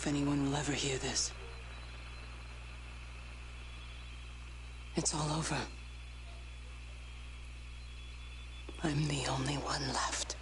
if anyone will ever hear this. It's all over. I'm the only one left.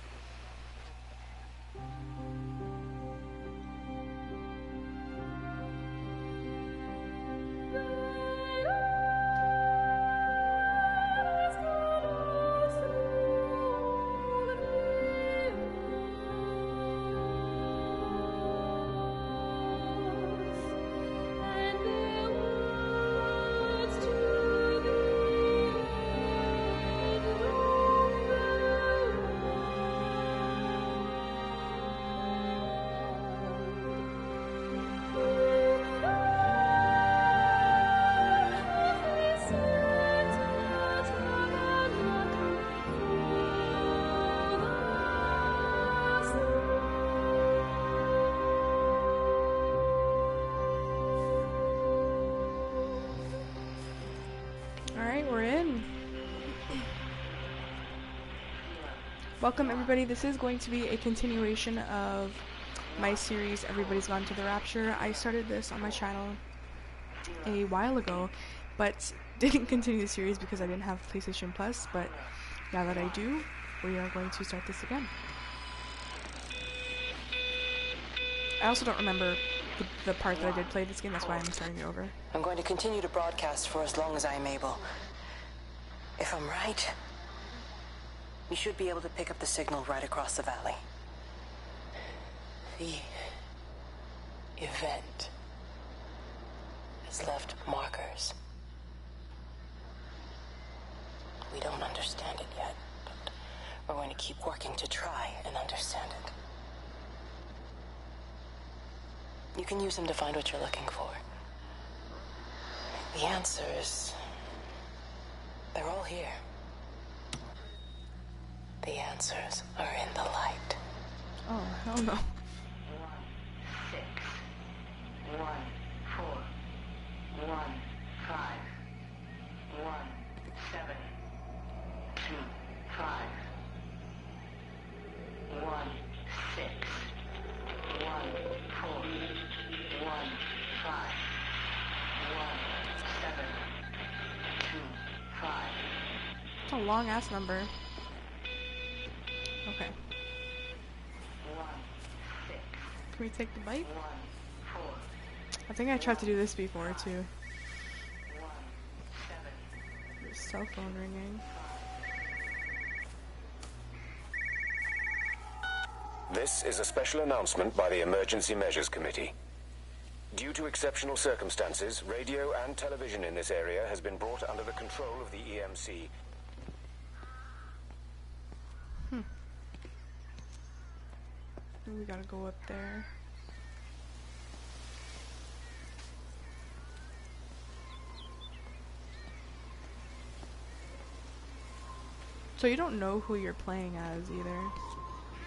Welcome everybody, this is going to be a continuation of my series, Everybody's Gone to the Rapture. I started this on my channel a while ago, but didn't continue the series because I didn't have PlayStation Plus, but now that I do, we are going to start this again. I also don't remember the part that I did play this game, that's why I'm starting it over. I'm going to continue to broadcast for as long as I am able. If I'm right, we should be able to pick up the signal right across the valley. The event has left markers. We don't understand it yet, but we're going to keep working to try and understand it. You can use them to find what you're looking for. The answers, they're all here. The answers are in the light. Oh, hell no. 1, 6, 1, 4, 1, 5, 1, 7, 2, 5, 1, 6, 1, 4, 1, 5, 1, 7, 2, 5. It's a long ass number. Okay. 1, 6. Can we take the bite? 1, 4. I think I tried to do this before too. 1, 7. Your cell phone ringing. This is a special announcement by the Emergency Measures Committee. Due to exceptional circumstances, radio and television in this area has been brought under the control of the EMC. We gotta go up there. So you don't know who you're playing as either,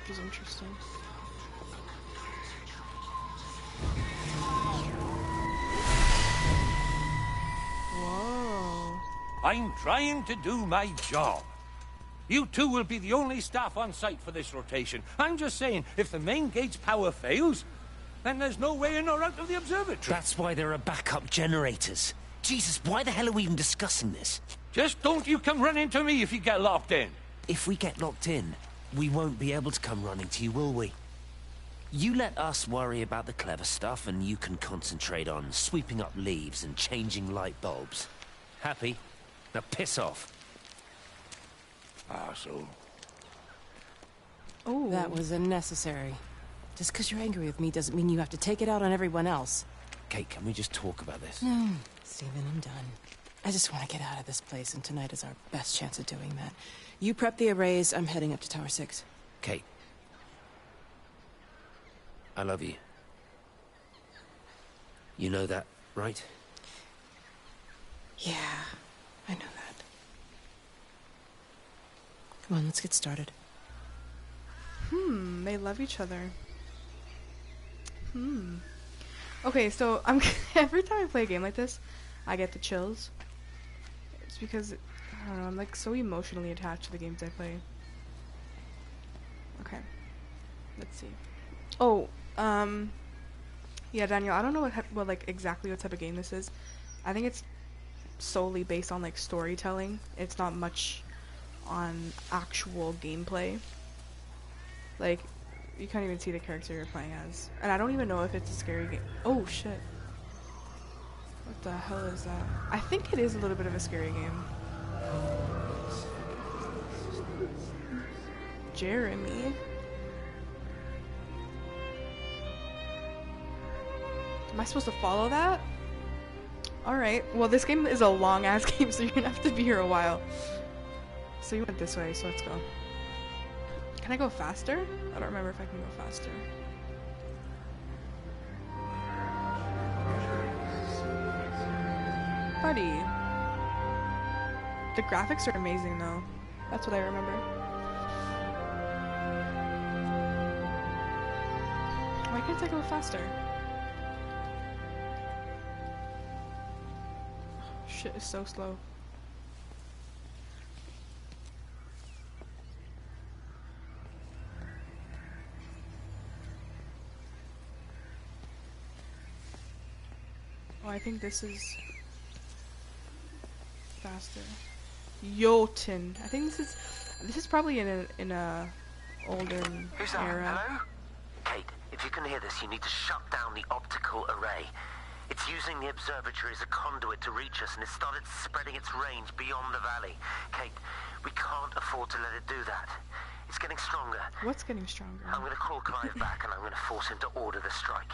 which is interesting. Whoa. I'm trying to do my job. You two will be the only staff on site for this rotation. I'm just saying, if the main gate's power fails, then there's no way in or out of the observatory. That's why there are backup generators. Jesus, why the hell are we even discussing this? Just don't you come running to me if you get locked in. If we get locked in, we won't be able to come running to you, will we? You let us worry about the clever stuff, and you can concentrate on sweeping up leaves and changing light bulbs. Happy? Now piss off. Arsehole. Oh, That was unnecessary. Just because you're angry with me doesn't mean you have to take it out on everyone else. Kate, can we just talk about this? No, Stephen, I'm done. I just want to get out of this place, and tonight is our best chance of doing that. You prep the arrays, I'm heading up to Tower 6. Kate. I love you. You know that, right? Yeah, I know that. Come on, let's get started. they love each other. Okay, so I'm every time I play a game like this, I get the chills. It's because, I don't know, I'm like so emotionally attached to the games I play. Okay, let's see. Oh, Yeah, Daniel, I don't know what like exactly what type of game this is. I think it's solely based on like storytelling. It's not much on actual gameplay. Like, you can't even see the character you're playing as. And I don't even know if it's a scary game. Oh shit. What the hell is that? I think it is a little bit of a scary game. Jeremy. Am I supposed to follow that? Alright. Well, this game is a long ass game, so you're gonna have to be here a while. So you went this way, so let's go. Can I go faster? I don't remember if I can go faster. Buddy. The graphics are amazing though. That's what I remember. Why can't I go faster? Shit is so slow. Oh, I think this is faster. Jotun. I think this is probably in a olden Who's that? era. Hello? Kate, if you can hear this, you need to shut down the optical array. It's using the observatory as a conduit to reach us, and it's started spreading its range beyond the valley. Kate, we can't afford to let it do that. It's getting stronger. What's getting stronger? I'm going to call Clive back, and I'm going to force him to order the strike.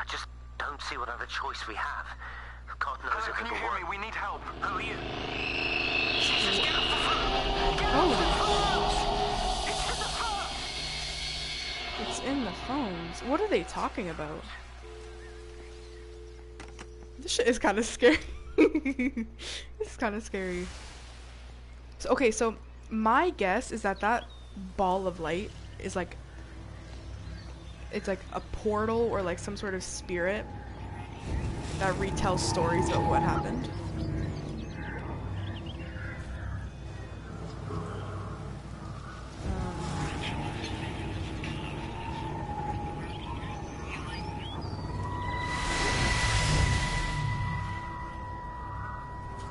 I just don't see what other choice we have. God knows if Can it'll you hear work. me? We need help. Who are you? Jesus, get off the phone! Get Oh. off the phone! It's in the phone! It's in the phones. What are they talking about? This shit is kind of scary. This is kind of scary. So, okay, so my guess is that ball of light is like, it's like a portal or like some sort of spirit that retells stories about what happened.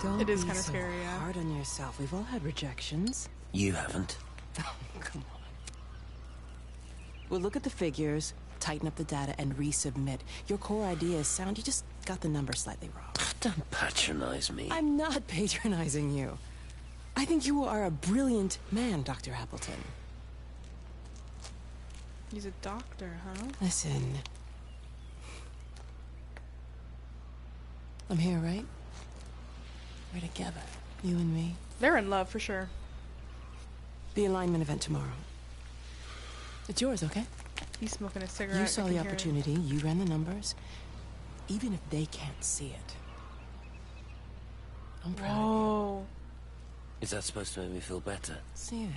Don't It is be kinda so scary, yeah. hard on yourself. We've all had rejections. You haven't. Come on. We'll look at the figures, tighten up the data, and resubmit. Your core idea is sound. You just got the numbers slightly wrong. Don't patronize me. I'm not patronizing you. I think you are a brilliant man, Dr. Appleton. He's a doctor, huh? Listen. I'm here, right? We're together, you and me. They're in love for sure. The alignment event tomorrow. It's yours, okay? He's smoking a cigarette. You I saw can the hear it. opportunity, you ran the numbers. Even if they can't see it. I'm proud of you. Whoa. Is that supposed to make me feel better? Steven.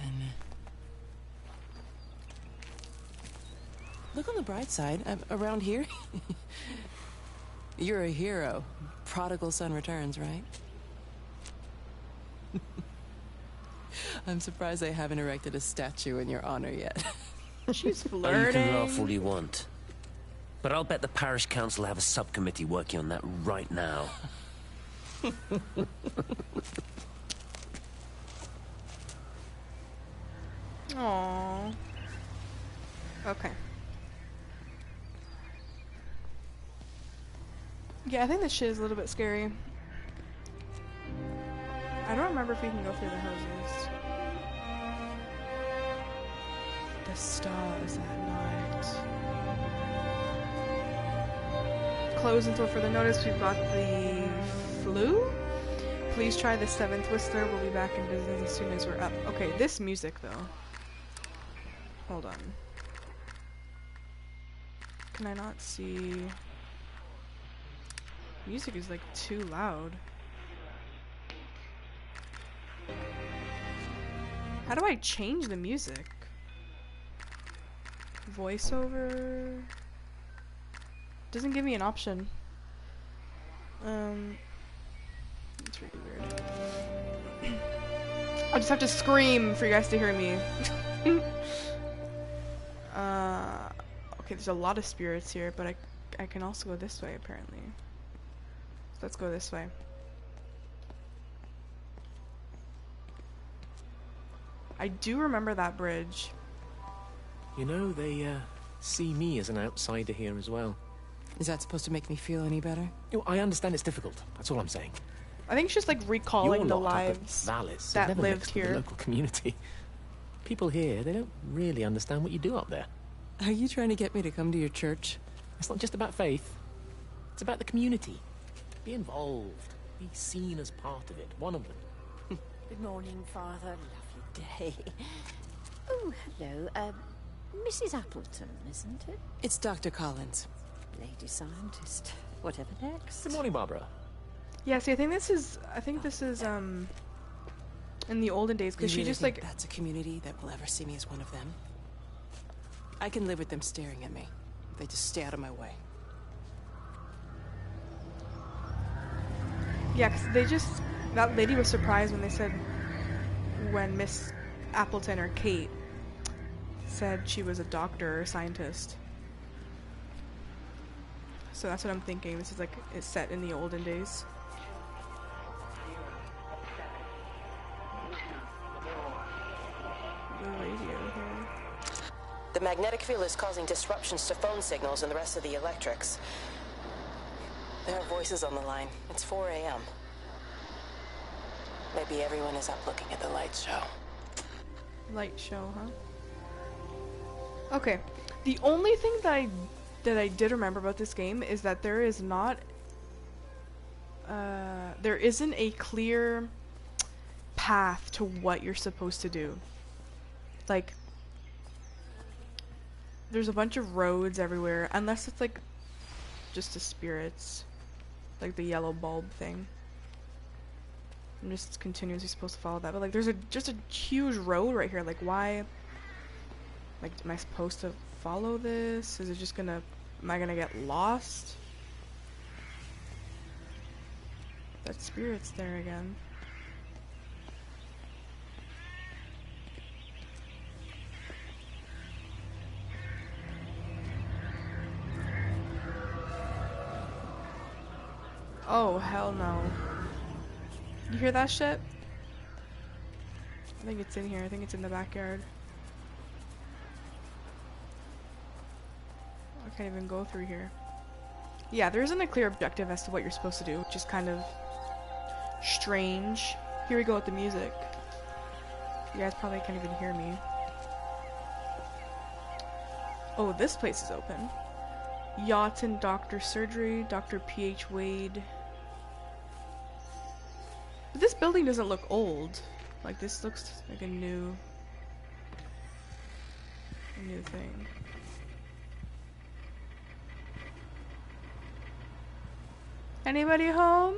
Look on the bright side. Around here, you're a hero. Prodigal son returns, right? I'm surprised they haven't erected a statue in your honor yet. She's Oh, you flirting. can laugh all you want. But I'll bet the parish council have a subcommittee working on that right now. Aww. Okay. Yeah, I think this shit is a little bit scary. I don't remember if we can go through the houses. The stars at night. Closed until further notice. We've got the flu. Please try the 7th Whistler. We'll be back in business as soon as we're up. Okay, this music though. Hold on. Can I not see? Music is like too loud. How do I change the music? Voiceover? Doesn't give me an option. It's really weird. I just have to scream for you guys to hear me. Okay, there's a lot of spirits here, but I can also go this way, apparently. So let's go this way. I do remember that bridge. You know, they see me as an outsider here as well. Is that supposed to make me feel any better? You know, I understand it's difficult. That's all I'm saying. I think it's just like recalling Your the lot up at lives Vallis have that never lived mixed with here. the local community. People here, they don't really understand what you do up there. Are you trying to get me to come to your church? It's not just about faith. It's about the community. Be involved. Be seen as part of it. One of them. Good morning, Father. Lovely day. Oh, hello. Mrs. Appleton, isn't it? It's Dr. Collins. Lady scientist. Whatever next. Good morning, Barbara. Yeah, see, I think this is in the olden days, because You she really just think like that's a community that will ever see me as one of them? I can live with them staring at me. They just stay out of my way. yeah, 'cause they just that lady was surprised when they said when Miss Appleton or Kate said she was a doctor or scientist. So that's what I'm thinking. This is like it's set in the olden days. The radio here. The magnetic field is causing disruptions to phone signals and the rest of the electrics. There are voices on the line. It's 4 a.m. Maybe everyone is up looking at the light show. Light show, huh? Okay. The only thing that I did remember about this game is that there is not there isn't a clear path to what you're supposed to do. Like there's a bunch of roads everywhere, unless it's like just the spirits, like the yellow bulb thing. I'm just continuously supposed to follow that, but like there's just a huge road right here. Like why? Like am I supposed to follow this? Is it just gonna? Am I gonna get lost? That spirit's there again. Oh, hell no. You hear that shit? I think it's in here. I think it's in the backyard. I can't even go through here. Yeah, there isn't a clear objective as to what you're supposed to do, which is kind of strange. Here we go with the music. You guys probably can't even hear me. Oh, this place is open. Yachten Doctor Surgery, Dr. P.H. Wade. But this building doesn't look old. Like, this looks like a new thing. Anybody home?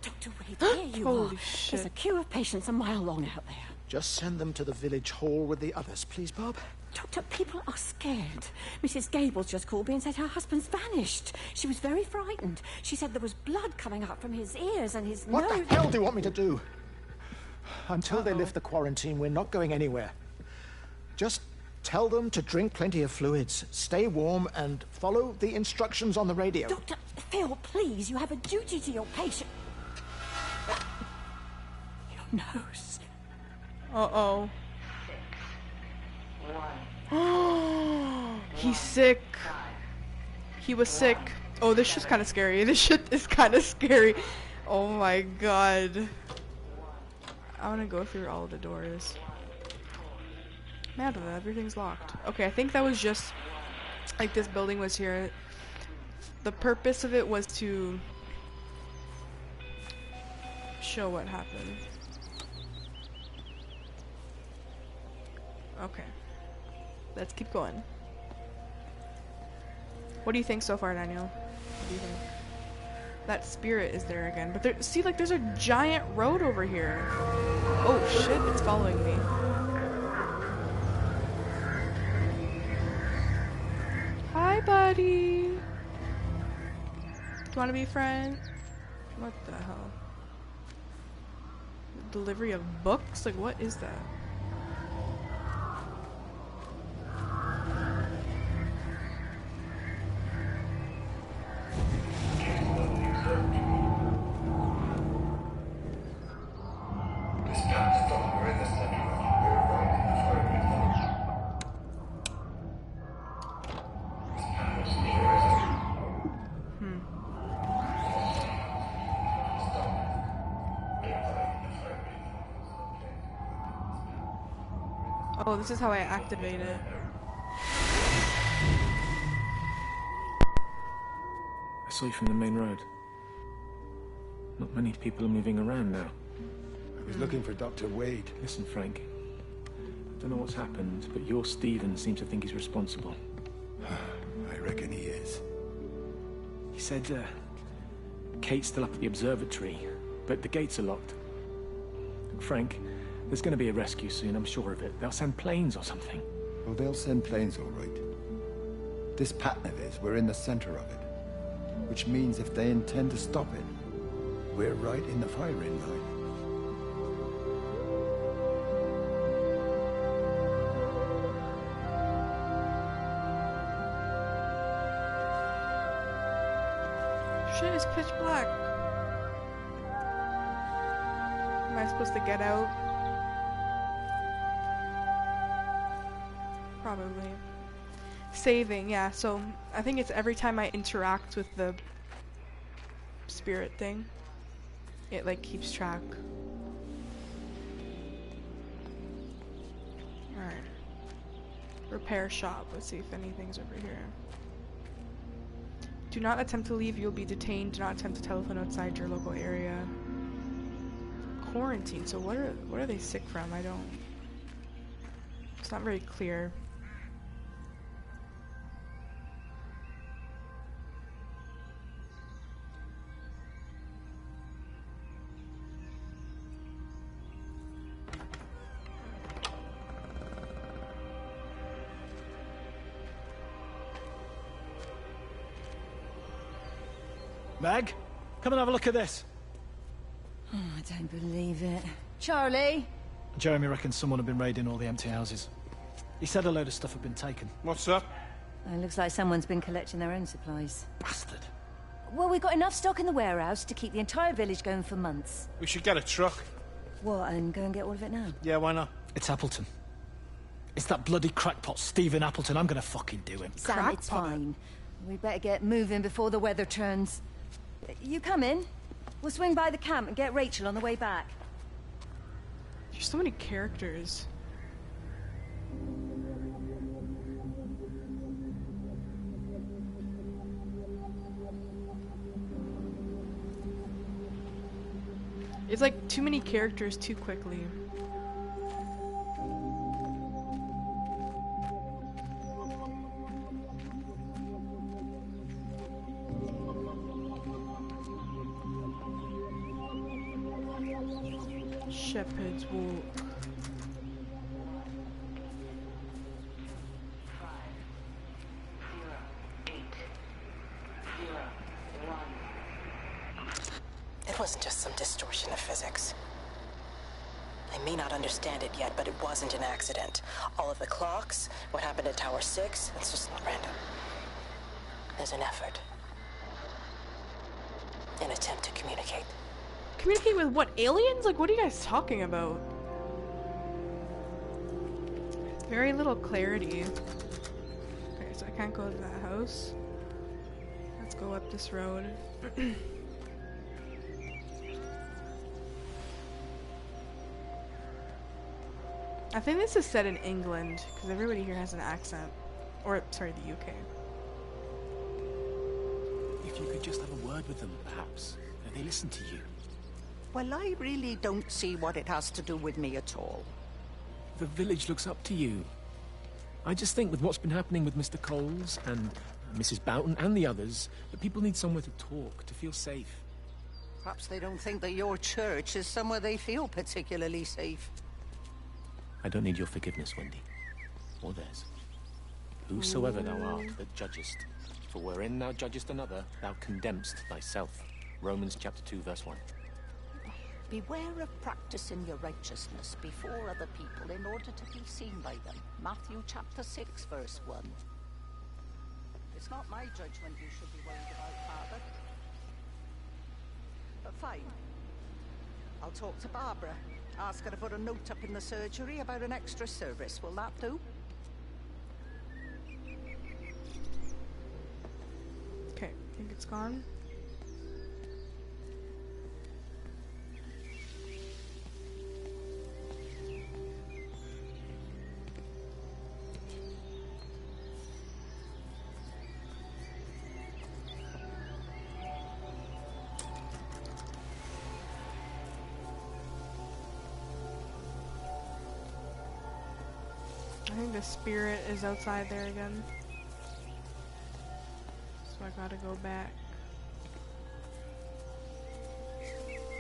Dr. Wade, here you Holy are. shit. There's a queue of patients a mile long out there. Just send them to the village hall with the others, please, Bob. Doctor, people are scared. Mrs. Gables just called me and said her husband's vanished. She was very frightened. She said there was blood coming up from his ears and his What nose. the hell do you want me to do? Until they lift the quarantine, we're not going anywhere. Just tell them to drink plenty of fluids, stay warm, and follow the instructions on the radio. Dr. Phil, please, you have a duty to your patient. Your nose. Uh-oh. He's sick. He was sick. Oh, this shit's kind of scary. This shit is kind of scary. Oh my god. I want to go through all of the doors. Man, everything's locked. Okay, I think that was just like this building was here. The purpose of it was to show what happened. Okay. Let's keep going. What do you think so far, Daniel? What do you think? That spirit is there again. But there, see, like, there's a giant road over here. Oh, shit, it's following me. Hi, buddy. Do you want to be friends? What the hell? Delivery of books? Like, what is that? Oh, this is how I activate it. I saw you from the main road. Not many people are moving around now. I was looking for Dr. Wade. Listen, Frank. I don't know what's happened, but your Stephen seems to think he's responsible. I reckon he is. He said, Kate's still up at the observatory, but the gates are locked. Frank, there's going to be a rescue soon, I'm sure of it. They'll send planes or something. Oh, they'll send planes, all right. This pattern of his, we're in the center of it. Which means if they intend to stop it, we're right in the firing line. Shit, it's pitch black. Am I supposed to get out? Probably. Saving, yeah, so I think it's every time I interact with the spirit thing, it like keeps track. Alright. Repair shop. Let's see if anything's over here. Do not attempt to leave, you'll be detained. Do not attempt to telephone outside your local area. Quarantine, so what are they sick from? It's not very clear. Meg, come and have a look at this. Oh, I don't believe it. Charlie? Jeremy reckons someone had been raiding all the empty houses. He said a load of stuff had been taken. What's up? It looks like someone's been collecting their own supplies. Bastard. Well, we've got enough stock in the warehouse to keep the entire village going for months. We should get a truck. What, and go and get all of it now? Yeah, why not? It's Appleton. It's that bloody crackpot Stephen Appleton. I'm gonna fucking do him. Sam, it's fine. We better get moving before the weather turns. You come in. We'll swing by the camp and get Rachel on the way back. There's so many characters. It's like too many characters too quickly. Shepherd's Walk. It wasn't just some distortion of physics. I may not understand it yet, but it wasn't an accident. All of the clocks, what happened at Tower 6, it's just not random. There's an effort. An attempt to communicate. Communicate with what, aliens? Like, what are you guys talking about? Very little clarity. Okay, so I can't go to that house. Let's go up this road. I think this is set in England, because everybody here has an accent. Or, sorry, the UK. If you could just have a word with them, perhaps. They listen to you. Well, I really don't see what it has to do with me at all. The village looks up to you. I just think with what's been happening with Mr. Coles and Mrs. Boughton and the others, that people need somewhere to talk, to feel safe. Perhaps they don't think that your church is somewhere they feel particularly safe. I don't need your forgiveness, Wendy. Or theirs. Whosoever thou art that judgest, for wherein thou judgest another, thou condemnest thyself. Romans chapter 2, verse 1. Beware of practicing your righteousness before other people in order to be seen by them. Matthew chapter 6, verse 1. It's not my judgment you should be worried about, Father. But fine. I'll talk to Barbara. Ask her to put a note up in the surgery about an extra service. Will that do? Okay, I think it's gone. think the spirit is outside there again. So I gotta go back.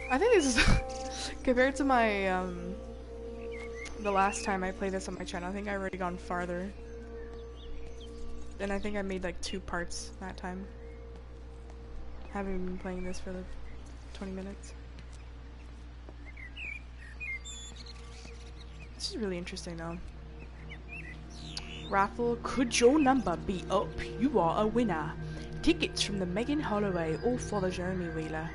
I think this is compared to my the last time I played this on my channel, I think I already gone farther. And I think I made like 2 parts that time. Haven't been playing this for like 20 minutes. This is really interesting though. Raffle, could your number be up? You are a winner. Tickets from the Megan Holloway or for the Jeremy Wheeler.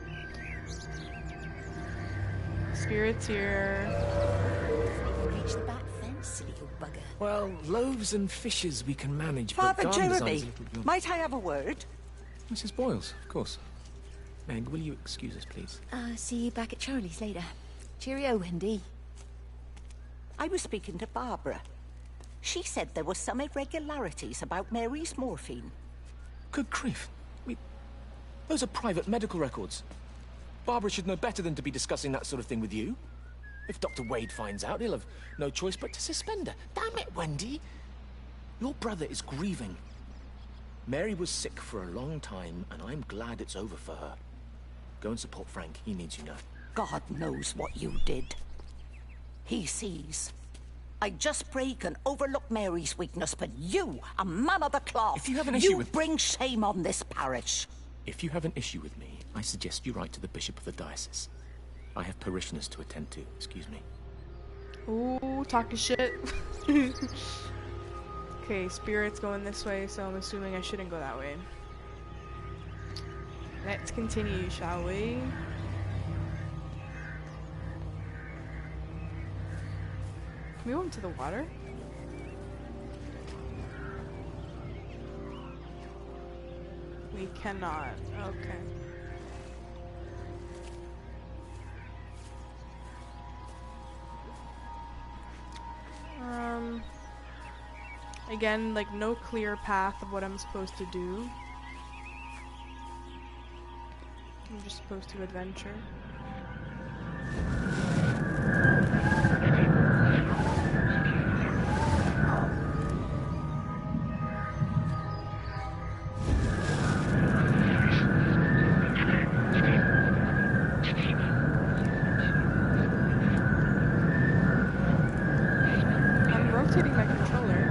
Spirits here. Reach the back fence, silly old bugger. Well, loaves and fishes we can manage, but Father garden Jeremy, design's a little beyond... might I have a word? Mrs. Boyles, of course. Meg, will you excuse us, please? See you back at Charlie's later. Cheerio, Wendy. I was speaking to Barbara. She said there were some irregularities about Mary's morphine. Good grief. Those are private medical records. Barbara should know better than to be discussing that sort of thing with you. If Dr. Wade finds out, he'll have no choice but to suspend her. Damn it, Wendy! Your brother is grieving. Mary was sick for a long time, and I'm glad it's over for her. Go and support Frank. He needs you now. God knows what you did. He sees. I just pray can overlook Mary's weakness, but you, a man of the cloth, if you have an issue with... bring shame on this parish. If you have an issue with me, I suggest you write to the Bishop of the Diocese. I have parishioners to attend to. Excuse me. Ooh, talking shit. Okay, spirit's going this way, so I'm assuming I shouldn't go that way. Let's continue, shall we? Can we go into the water? We cannot. Okay. Again, like no clear path of what I'm supposed to do. I'm just supposed to adventure. I'm rotating my controller.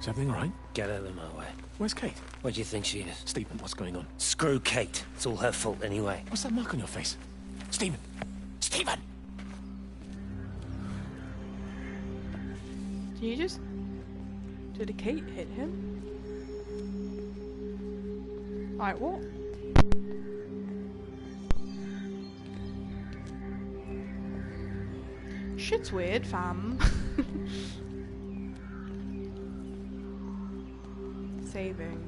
Is everything all right? Get out of my way. Where's Kate? Where do you think she is? Stephen, what's going on? Screw Kate. It's all her fault anyway. What's that mark on your face? Stephen! Stephen! Did you just... Did a Kate hit him? Alright, what? Shit's weird, fam. Saving.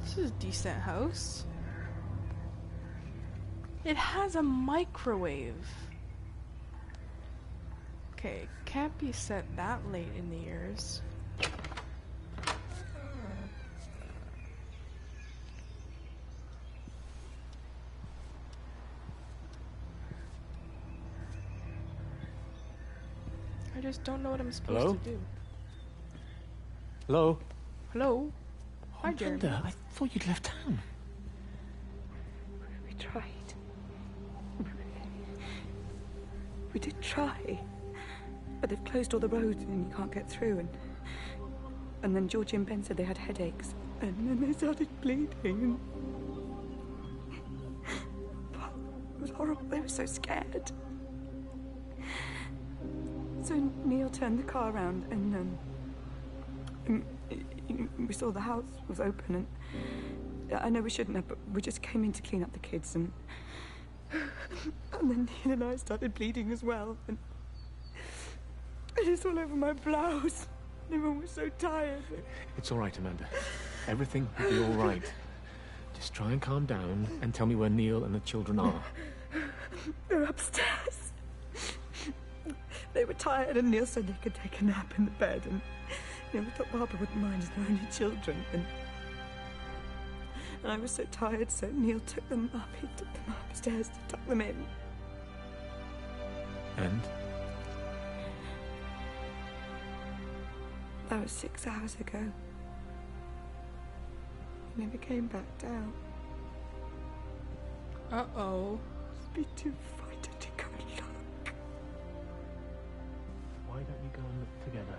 This is a decent house. It has a microwave. Okay, can't be set that late in the years. I just don't know what I'm supposed to do. Hello? Hello? Hi, Jeremy. Linda, I thought you'd left town. We tried. We did try. But they've closed all the roads and you can't get through. And then Georgie and Ben said they had headaches. And then they started bleeding. It was horrible. They were so scared. So Neil turned the car around and we saw the house was open I know we shouldn't have, but we just came in to clean up the kids, and then Neil and I started bleeding as well, and it's all over my blouse. Everyone was so tired. It's all right, Amanda. Everything will be all right. Just try and calm down and tell me where Neil and the children are. They're upstairs. They were tired, and Neil said they could take a nap in the bed, and we thought Barbara wouldn't mind as they're only children, and I was so tired, so Neil took them up. He took them upstairs to tuck them in. And? That was 6 hours ago. He never came back down. Uh-oh. I'd be too frightened to go and look. Why don't we go and look together?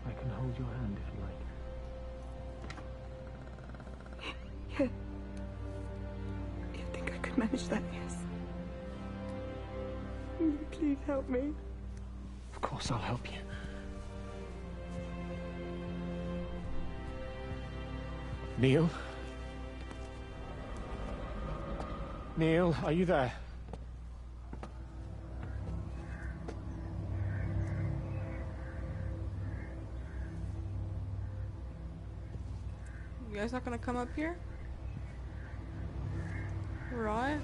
I can hold your hand if you like. Yeah. You think I could manage that, yes? Will you please help me? Of course I'll help you. Neil? Neil, are you there? You guys not gonna come up here? Right?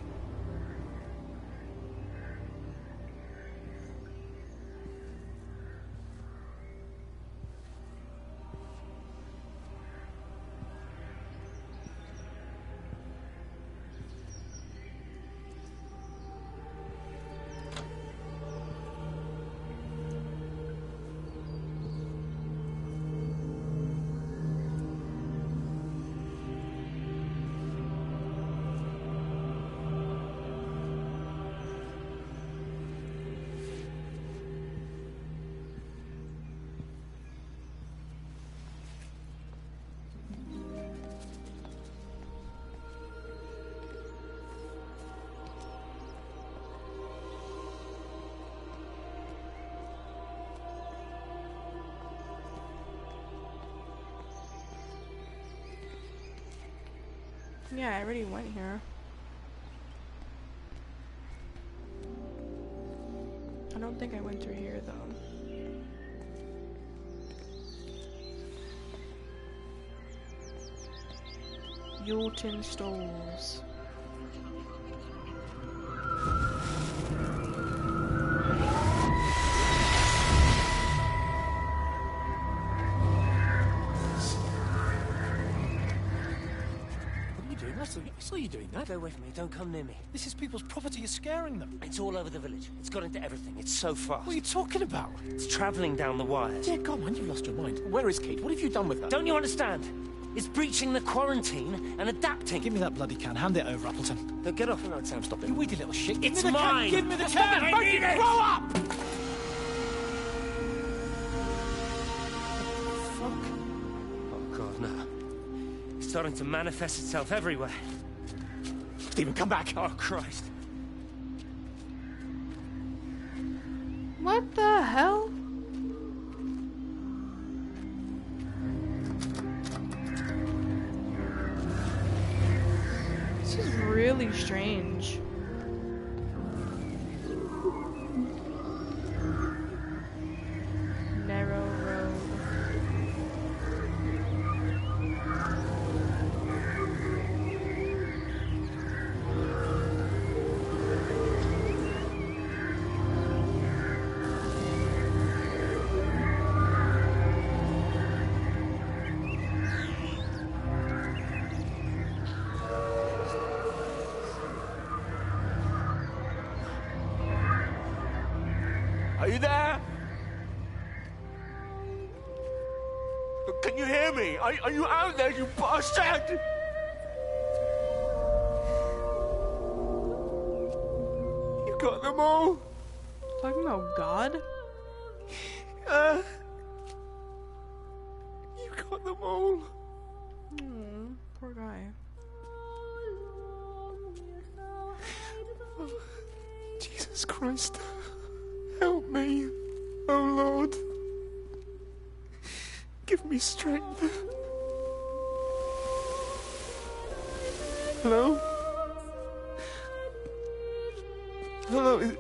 Yeah, I already went here. I don't think I went through here, though. Yulton Stores. I saw you doing that. Go away from me. Don't come near me. This is people's property. You're scaring them. It's all over the village. It's got into everything. It's so fast. What are you talking about? It's travelling down the wires. Yeah, come on. You've lost your mind. Where is Kate? What have you done with her? Don't you understand? It's breaching the quarantine and adapting. Give me that bloody can. Hand it over, Appleton. No, get off. No, Sam, stop it. You weedy little shit. It's Give me the mine. can. Give me the Stop can. it. I need it. Grow up! Fuck. Oh, God, no. It's starting to manifest itself everywhere. Stephen, come back. Oh, Christ. What the hell? This is really strange. Narrow road. Are you there? Can you hear me? Are you out there, you bastard? You got them all? Talking about God? You got them all. Poor guy. Jesus Christ. Help me, oh Lord. Give me strength.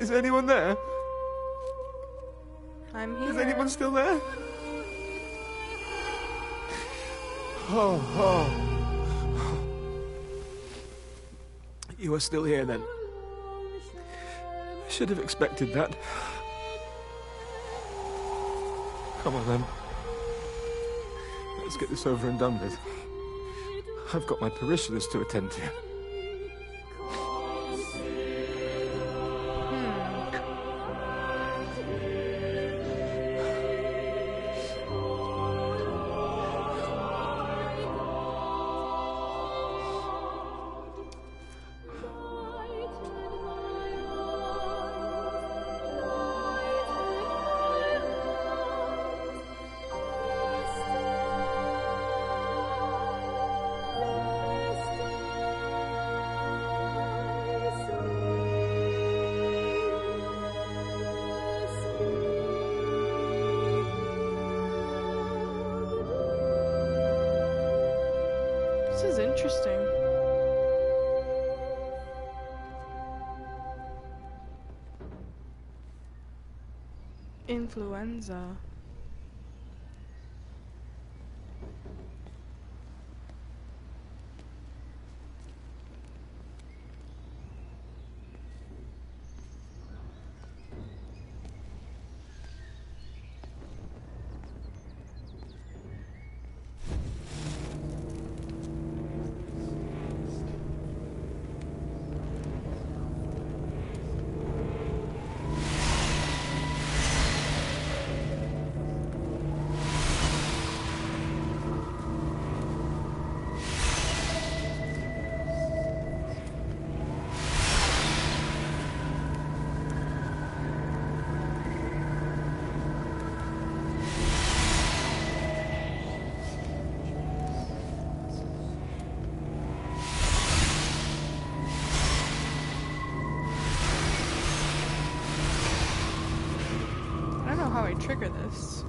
is anyone there? I'm here. Is anyone still there? Oh. You are still here, then. I should have expected that. Come on, then. Let's get this over and done with. I've got my parishioners to attend to. This is interesting. Influenza. I don't know how I trigger this.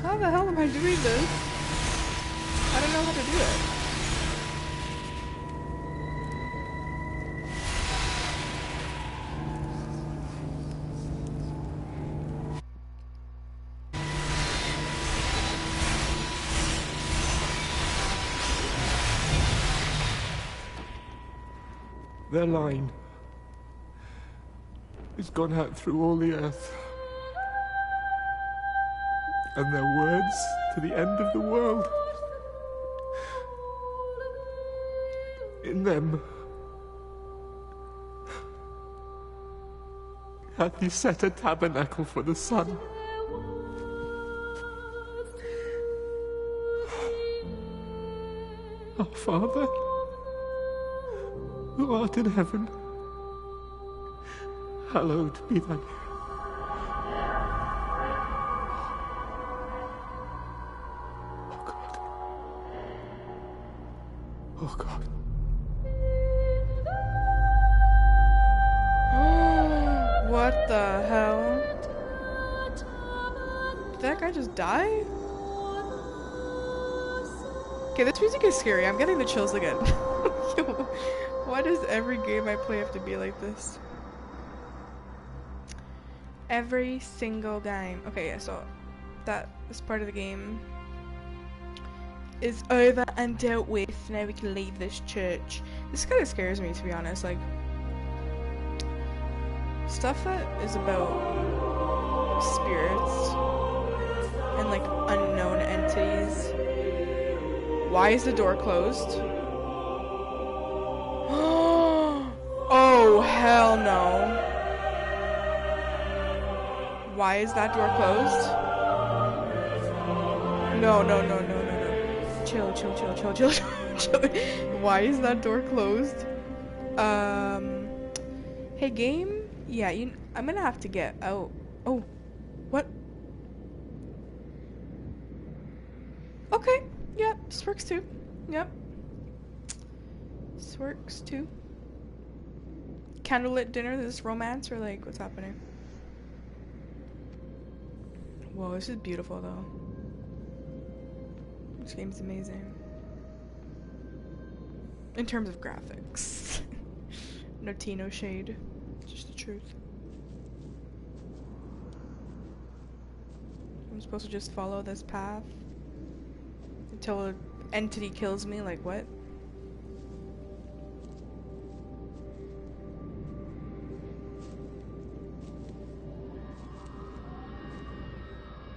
How the hell am I doing this? I don't know how to do it. Their line has gone out through all the earth. And their words to the end of the world. In them hath he set a tabernacle for the sun. Our Father, who art in heaven, hallowed be thy name. Oh God. What the hell? Did that guy just die? Okay, this music is scary. I'm getting the chills again. Why does every game I play have to be like this? Every single game. Okay, yeah, so that is part of the game is over and dealt with. Now we can leave this church. This kind of scares me, to be honest. Like, stuff that is about spirits and like unknown entities. Why is the door closed? Oh hell no. Why is that door closed? No. Chill. Why is that door closed? Hey, game? Yeah, I'm gonna have to get out. Oh, what? Okay, yeah, this works too. Yep. This works too. Candlelit dinner, this romance, or like, what's happening? Whoa, this is beautiful though. This game's amazing. In terms of graphics. No tea, no shade. Just the truth. I'm supposed to just follow this path until an entity kills me, like what?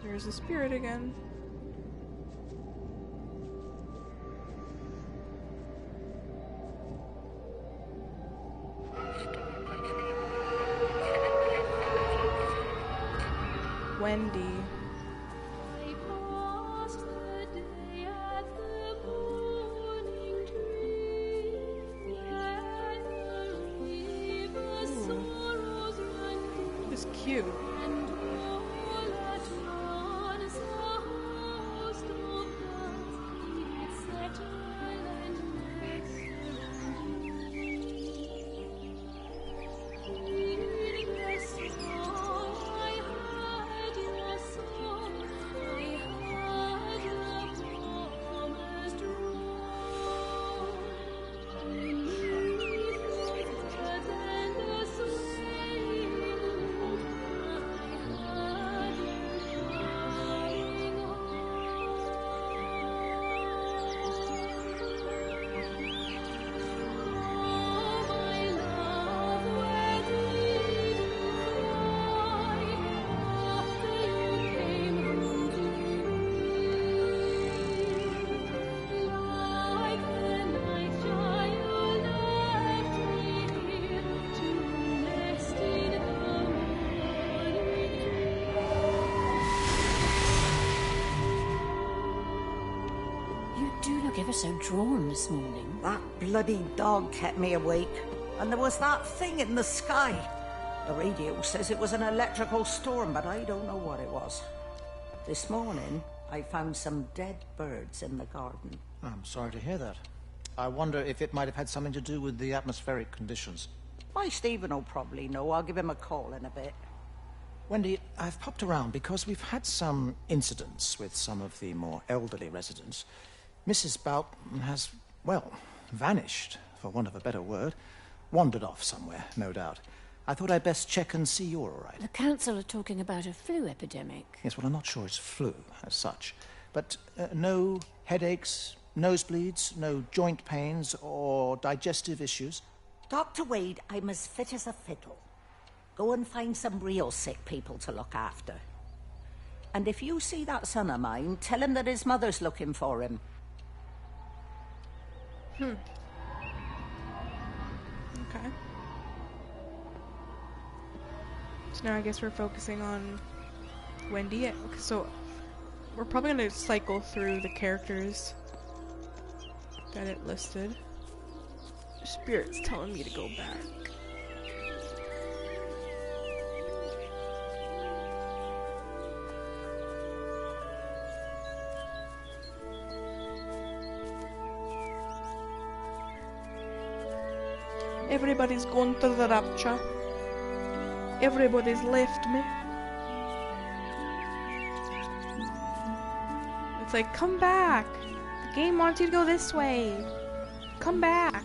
There's the spirit again. Wendy. It's cute. Ever so drawn this morning. That bloody dog kept me awake. And there was that thing in the sky. The radio says it was an electrical storm, but I don't know what it was. This morning, I found some dead birds in the garden. I'm sorry to hear that. I wonder if it might have had something to do with the atmospheric conditions. Why, Stephen will probably know. I'll give him a call in a bit. Wendy, I've popped around because we've had some incidents with some of the more elderly residents. Mrs. Bout has, well, vanished, for want of a better word. Wandered off somewhere, no doubt. I thought I'd best check and see you're all right. The council are talking about a flu epidemic. Yes, well, I'm not sure it's flu as such. But no headaches, nosebleeds, no joint pains or digestive issues? Dr. Wade, I'm as fit as a fiddle. Go and find some real sick people to look after. And if you see that son of mine, tell him that his mother's looking for him. Okay. So now I guess we're focusing on Wendy. So we're probably going to cycle through the characters that it listed. Spirit's telling me to go back. Everybody's gone to the Rapture. Everybody's left me. It's like, come back. The game wants you to go this way. Come back.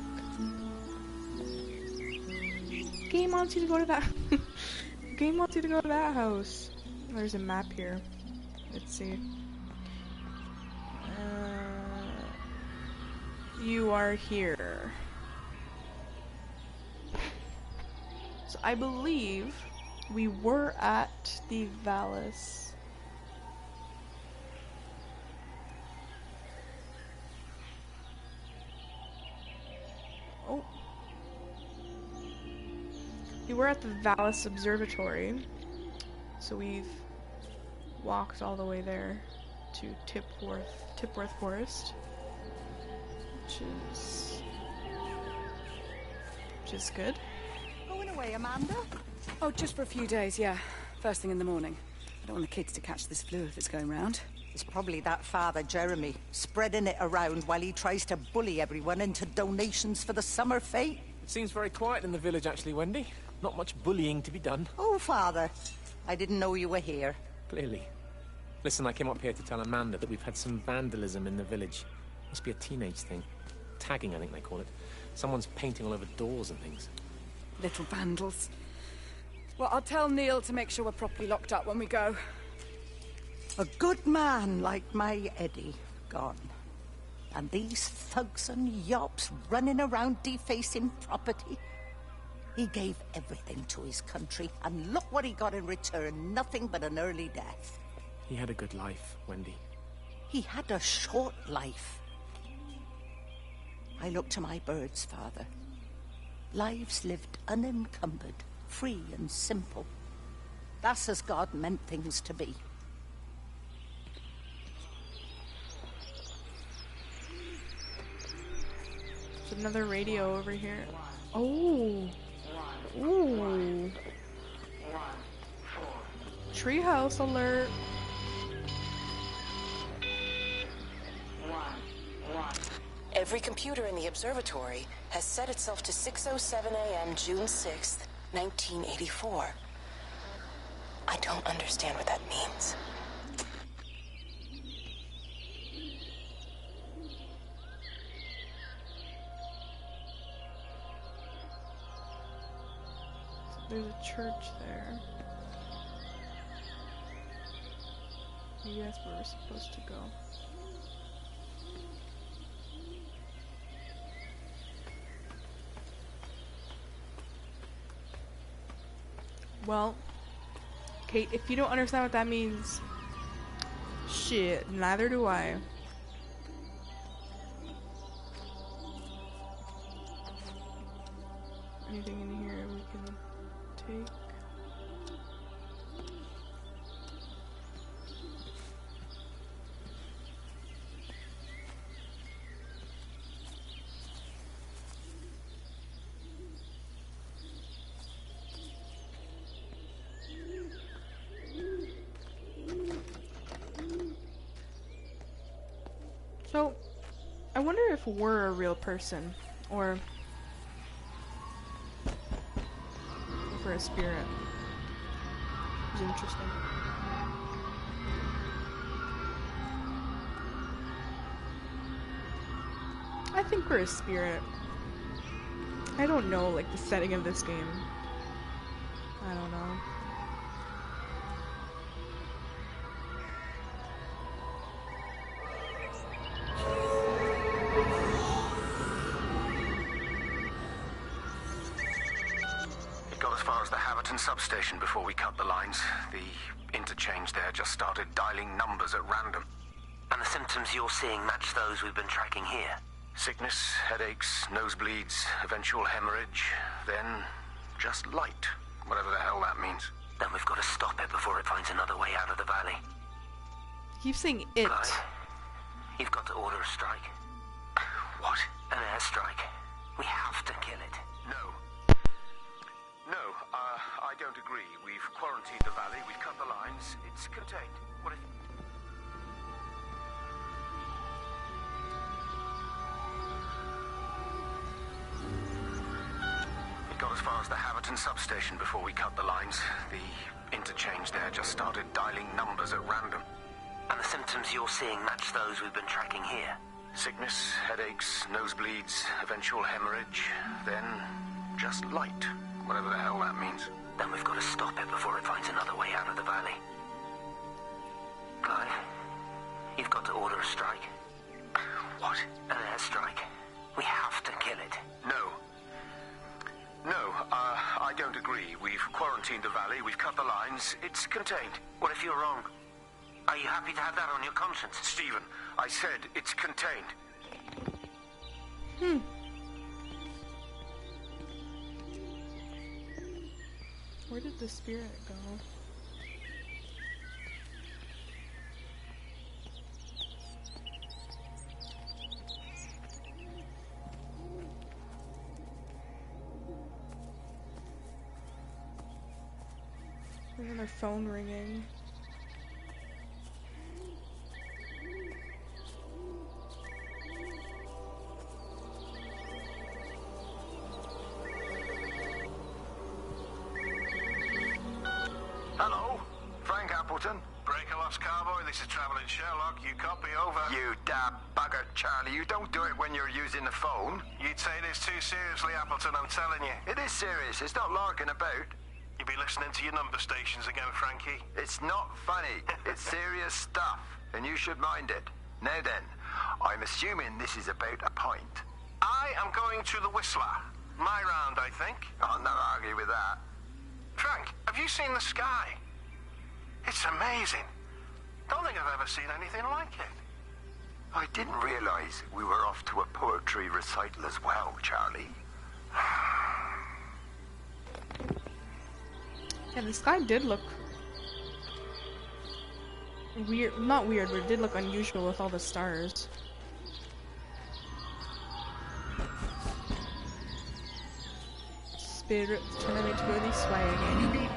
The game wants you to go to that. The game wants you to go to that house. There's a map here. Let's see. You are here. So I believe we were at the Valis. Oh. We were at the Valis Observatory. So we've walked all the way there to Tipworth Forest. Which is good. Going away. away, Amanda? Oh, just for a few days, yeah. First thing in the morning. I don't want the kids to catch this flu if it's going round. It's probably that father, Jeremy, spreading it around while he tries to bully everyone into donations for the summer fete. It seems very quiet in the village, actually, Wendy. Not much bullying to be done. Oh, Father. I didn't know you were here. Clearly. Listen, I came up here to tell Amanda that we've had some vandalism in the village. Must be a teenage thing. Tagging, I think they call it. Someone's painting all over doors and things. Little vandals. Well, I'll tell Neil to make sure we're properly locked up when we go. A good man like my Eddie gone. And these thugs and yops running around defacing property. He gave everything to his country, and look what he got in return. Nothing but an early death. He had a good life, Wendy. He had a short life. I look to my birds, Father. Lives lived unencumbered, free and simple. That's as God meant things to be. There's another radio over here. Oh. Ooh. Treehouse alert. Every computer in the observatory has set itself to 6:07 a.m. June 6th, 1984. I don't understand what that means. There's a church there. Maybe that's where we're supposed to go. Well, Kate, if you don't understand what that means, shit, neither do I. Anything in here we can take? So, I wonder if we're a real person, or if we're a spirit. It's interesting. I think we're a spirit. I don't know, like, the setting of this game. I don't know. Substation before we cut the lines. The interchange there just started dialing numbers at random. And the symptoms you're seeing match those we've been tracking here? Sickness, headaches, nosebleeds, eventual hemorrhage, then just light, whatever the hell that means. Then we've got to stop it before it finds another way out of the valley. Keep saying it. Clive, you've got to order a strike. What? An airstrike. We have to kill it. No, I don't agree. We've quarantined the valley, we've cut the lines. It's contained. What if... It got as far as the Haverton substation before we cut the lines. The interchange there just started dialing numbers at random. And the symptoms you're seeing match those we've been tracking here? Sickness, headaches, nosebleeds, eventual hemorrhage, then just light. Whatever the hell that means. Then we've got to stop it before it finds another way out of the valley. Clive, you've got to order a strike. What? An airstrike. We have to kill it. No, I don't agree. We've quarantined the valley, we've cut the lines. It's contained. What if you're wrong? Are you happy to have that on your conscience? Stephen, I said it's contained. Where did the spirit go? There's another phone ringing. Hello, Frank Appleton. Breaker Lost Cowboy, this is Traveling Sherlock. You copy, over. You damn bugger, Charlie. You don't do it when you're using the phone. You'd say this too seriously, Appleton, I'm telling you. It is serious. It's not larking about. You be listening to your number stations again, Frankie. It's not funny. It's serious stuff, and you should mind it. Now then, I'm assuming this is about a pint. I am going to the Whistler. My round, I think. I'll not argue with that. Frank, have you seen the sky? It's amazing. Don't think I've ever seen anything like it. I didn't realize we were off to a poetry recital as well, Charlie. Yeah, the sky did look weird. Not weird, but it did look unusual with all the stars. Spirits turning into really swaying.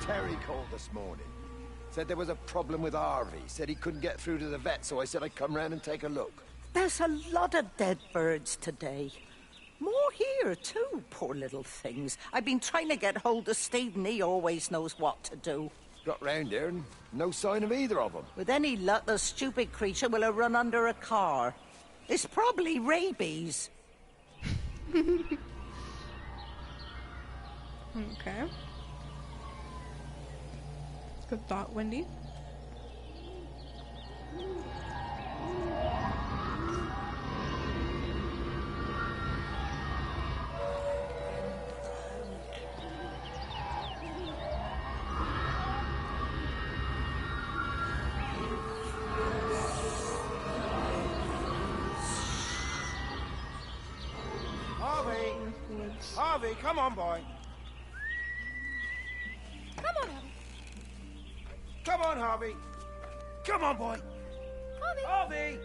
Terry called this morning. Said there was a problem with Harvey. Said he couldn't get through to the vet, so I said I'd come round and take a look. There's a lot of dead birds today. More here, too, poor little things. I've been trying to get hold of Steve, and he always knows what to do. Got round here and no sign of either of them. With any luck, the stupid creature will have run under a car. It's probably rabies. Okay. Good thought, Wendy. Harvey, come on, boy. Come on, Harvey. Come on, Harvey. Come on, boy. Harvey. Harvey.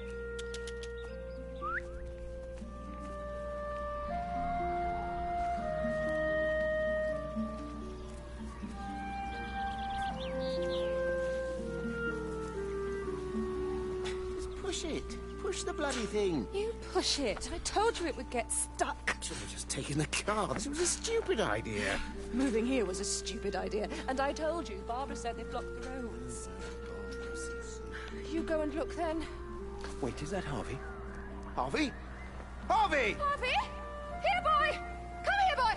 Just push it. Push the bloody thing. You push it. I told you it would get stuck. Should have just taken the cars. It was a stupid idea. Moving here was a stupid idea. And I told you, Barbara said they blocked the roads. You go and look then. Wait, is that Harvey? Harvey? Harvey! Harvey! Here, boy! Come here, boy!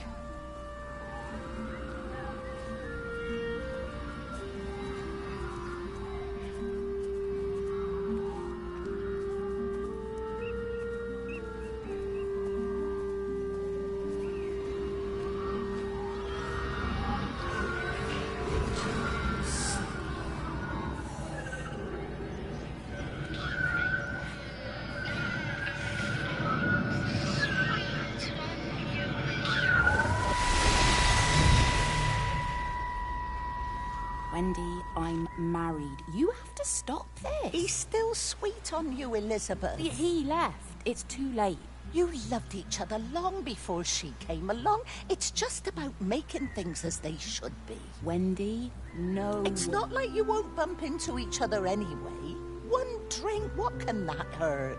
Wendy, I'm married. You have to stop this. He's still sweet on you, Elizabeth. He left. It's too late. You loved each other long before she came along. It's just about making things as they should be. Wendy, no. It's not like you won't bump into each other anyway. One drink, what can that hurt?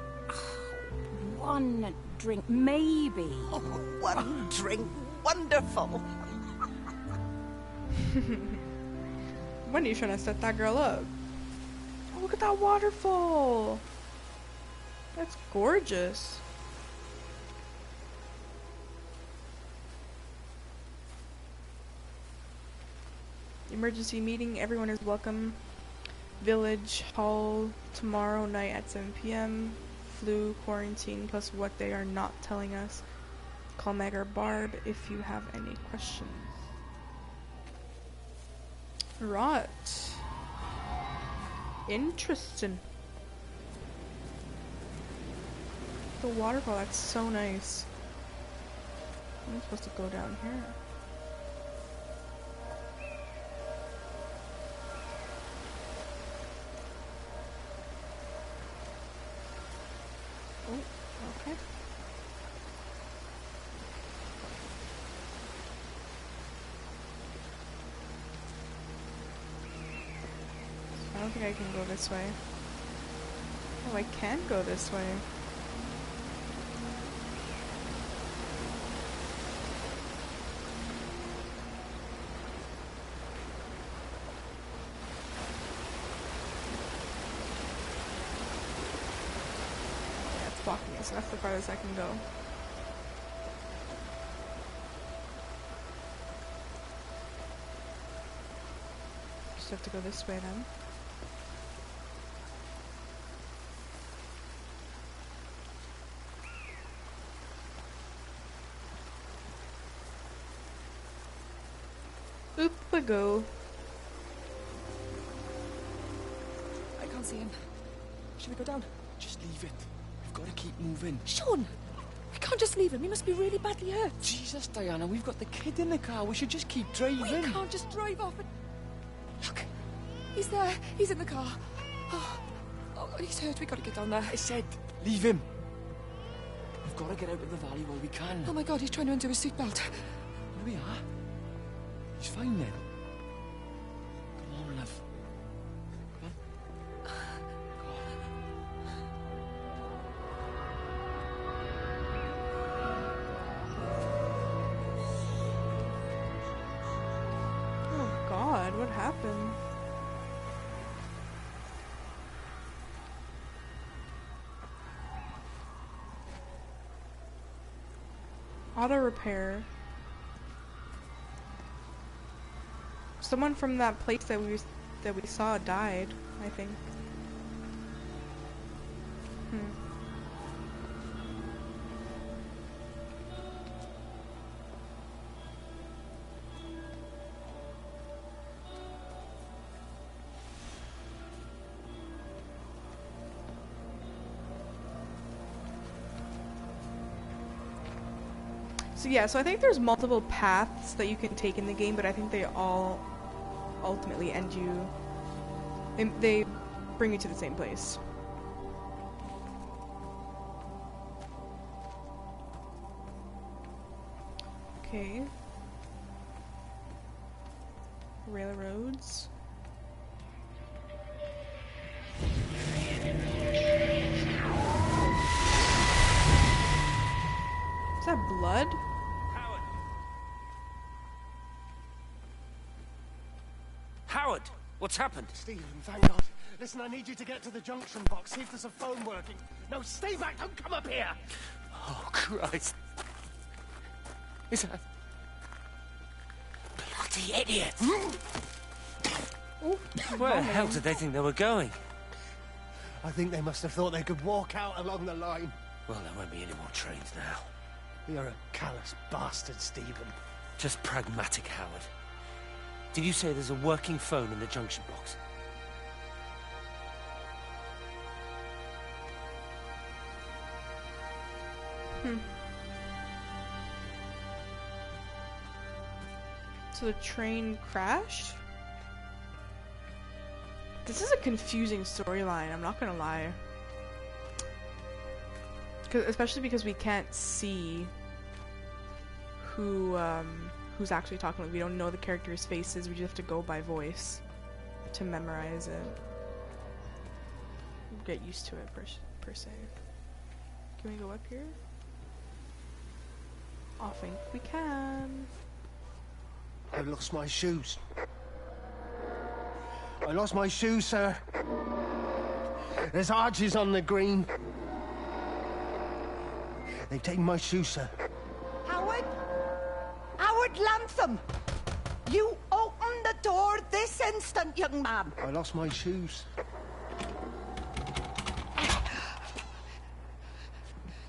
One drink, maybe. Oh, one drink, wonderful. When are you trying to set that girl up? Oh, look at that waterfall. That's gorgeous. Emergency meeting. Everyone is welcome. Village Hall tomorrow night at 7 p.m. Flu quarantine plus what they are not telling us. Call Meg or Barb if you have any questions. Right. Interesting. The waterfall, that's so nice. I'm supposed to go down here. Okay. I don't think I can go this way. Oh, I can go this way. Yeah, it's blocking me, so that's the farthest I can go. Just have to go this way then. Oop we go. I can't see him. Should we go down? Just leave it. We've got to keep moving. Sean! We can't just leave him. He must be really badly hurt. Jesus, Diana, we've got the kid in the car. We should just keep driving. We can't just drive off and... Look! He's there. He's in the car. Oh, God, he's hurt. We've got to get down there. I said, leave him. We've got to get out of the valley while we can. Oh, my God, he's trying to undo his seatbelt. Here we are. He's fine then. Come on, love. Come on. Oh God, what happened? Auto repair. Someone from that place that we saw died, I think. So yeah, so I think there's multiple paths that you can take in the game, but I think they all ultimately end you... They bring you to the same place. Okay. Railroads. Is that blood? Howard, what's happened? Stephen, thank God. Listen, I need you to get to the junction box, see if there's a phone working. No, stay back, don't come up here! Oh, Christ. Is that... Bloody idiot! Where the hell did they think they were going? I think they must have thought they could walk out along the line. Well, there won't be any more trains now. You're a callous bastard, Stephen. Just pragmatic, Howard. Did you say there's a working phone in the junction box? So the train crashed? This is a confusing storyline, I'm not gonna lie. Especially because we can't see who's actually talking. We don't know the characters' faces, we just have to go by voice to memorize it. Get used to it per se. Can we go up here? I think we can. I lost my shoes. I lost my shoes, sir. There's arches on the green. They've taken my shoes, sir. Howard? Howard Lantham! You open the door this instant, young man. I lost my shoes.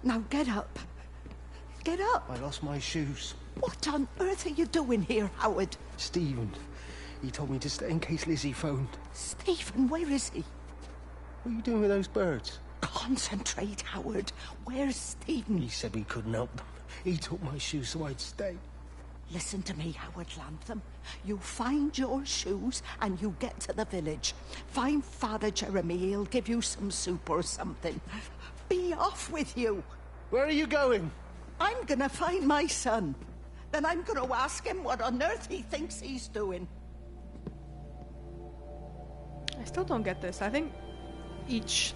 Now get up. Get up. I lost my shoes. What on earth are you doing here, Howard? Stephen. He told me to stay in case Lizzie phoned. Stephen, where is he? What are you doing with those birds? Concentrate, Howard. Where's Stephen? He said we couldn't help them. He took my shoes so I'd stay. Listen to me, Howard Lantham. You find your shoes and you get to the village. Find Father Jeremy, he'll give you some soup or something. Be off with you. Where are you going? I'm gonna find my son. Then I'm gonna ask him what on earth he thinks he's doing. I still don't get this. I think each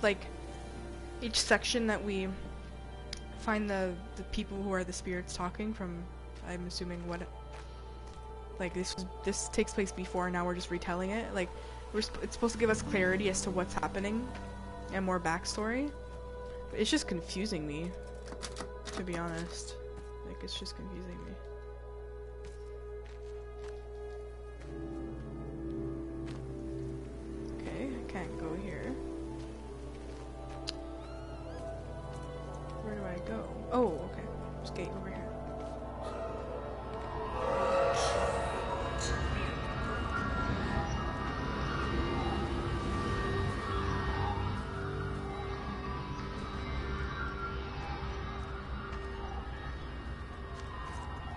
section that we find the people who are the spirits talking from, I'm assuming what, like this takes place before and now we're just retelling it. Like it's supposed to give us clarity as to what's happening and more backstory. But it's just confusing me, to be honest. Like it's just confusing me. Can't go here. Where do I go? Oh, okay. There's a gate over here.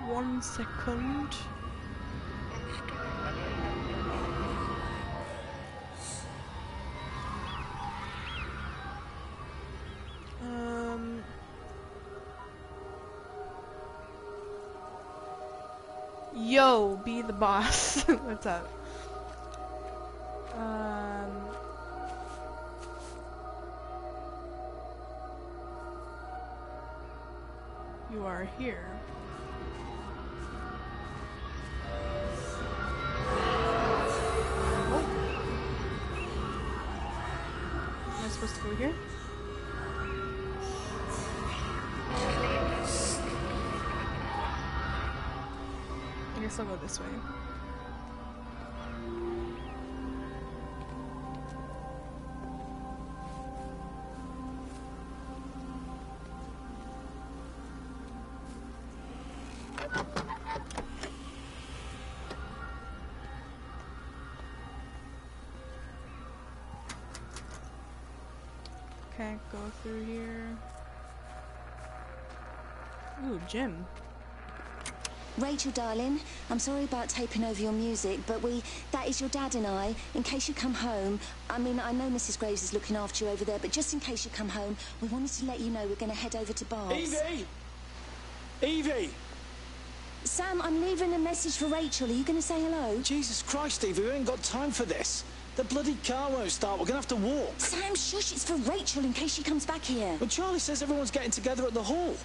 One second. Yo, be the boss. What's up? You are here. Oh. Am I supposed to go here? I guess I'll go this way. Can't go through here. Ooh, gym. Rachel, darling, I'm sorry about taping over your music, but that is your dad and I. In case you come home, I mean, I know Mrs. Graves is looking after you over there, but just in case you come home, we wanted to let you know we're going to head over to Barb's. Evie! Evie! Sam, I'm leaving a message for Rachel. Are you going to say hello? Jesus Christ, Evie, we ain't got time for this. The bloody car won't start. We're going to have to walk. Sam, shush, it's for Rachel in case she comes back here. Well, Charlie says everyone's getting together at the hall.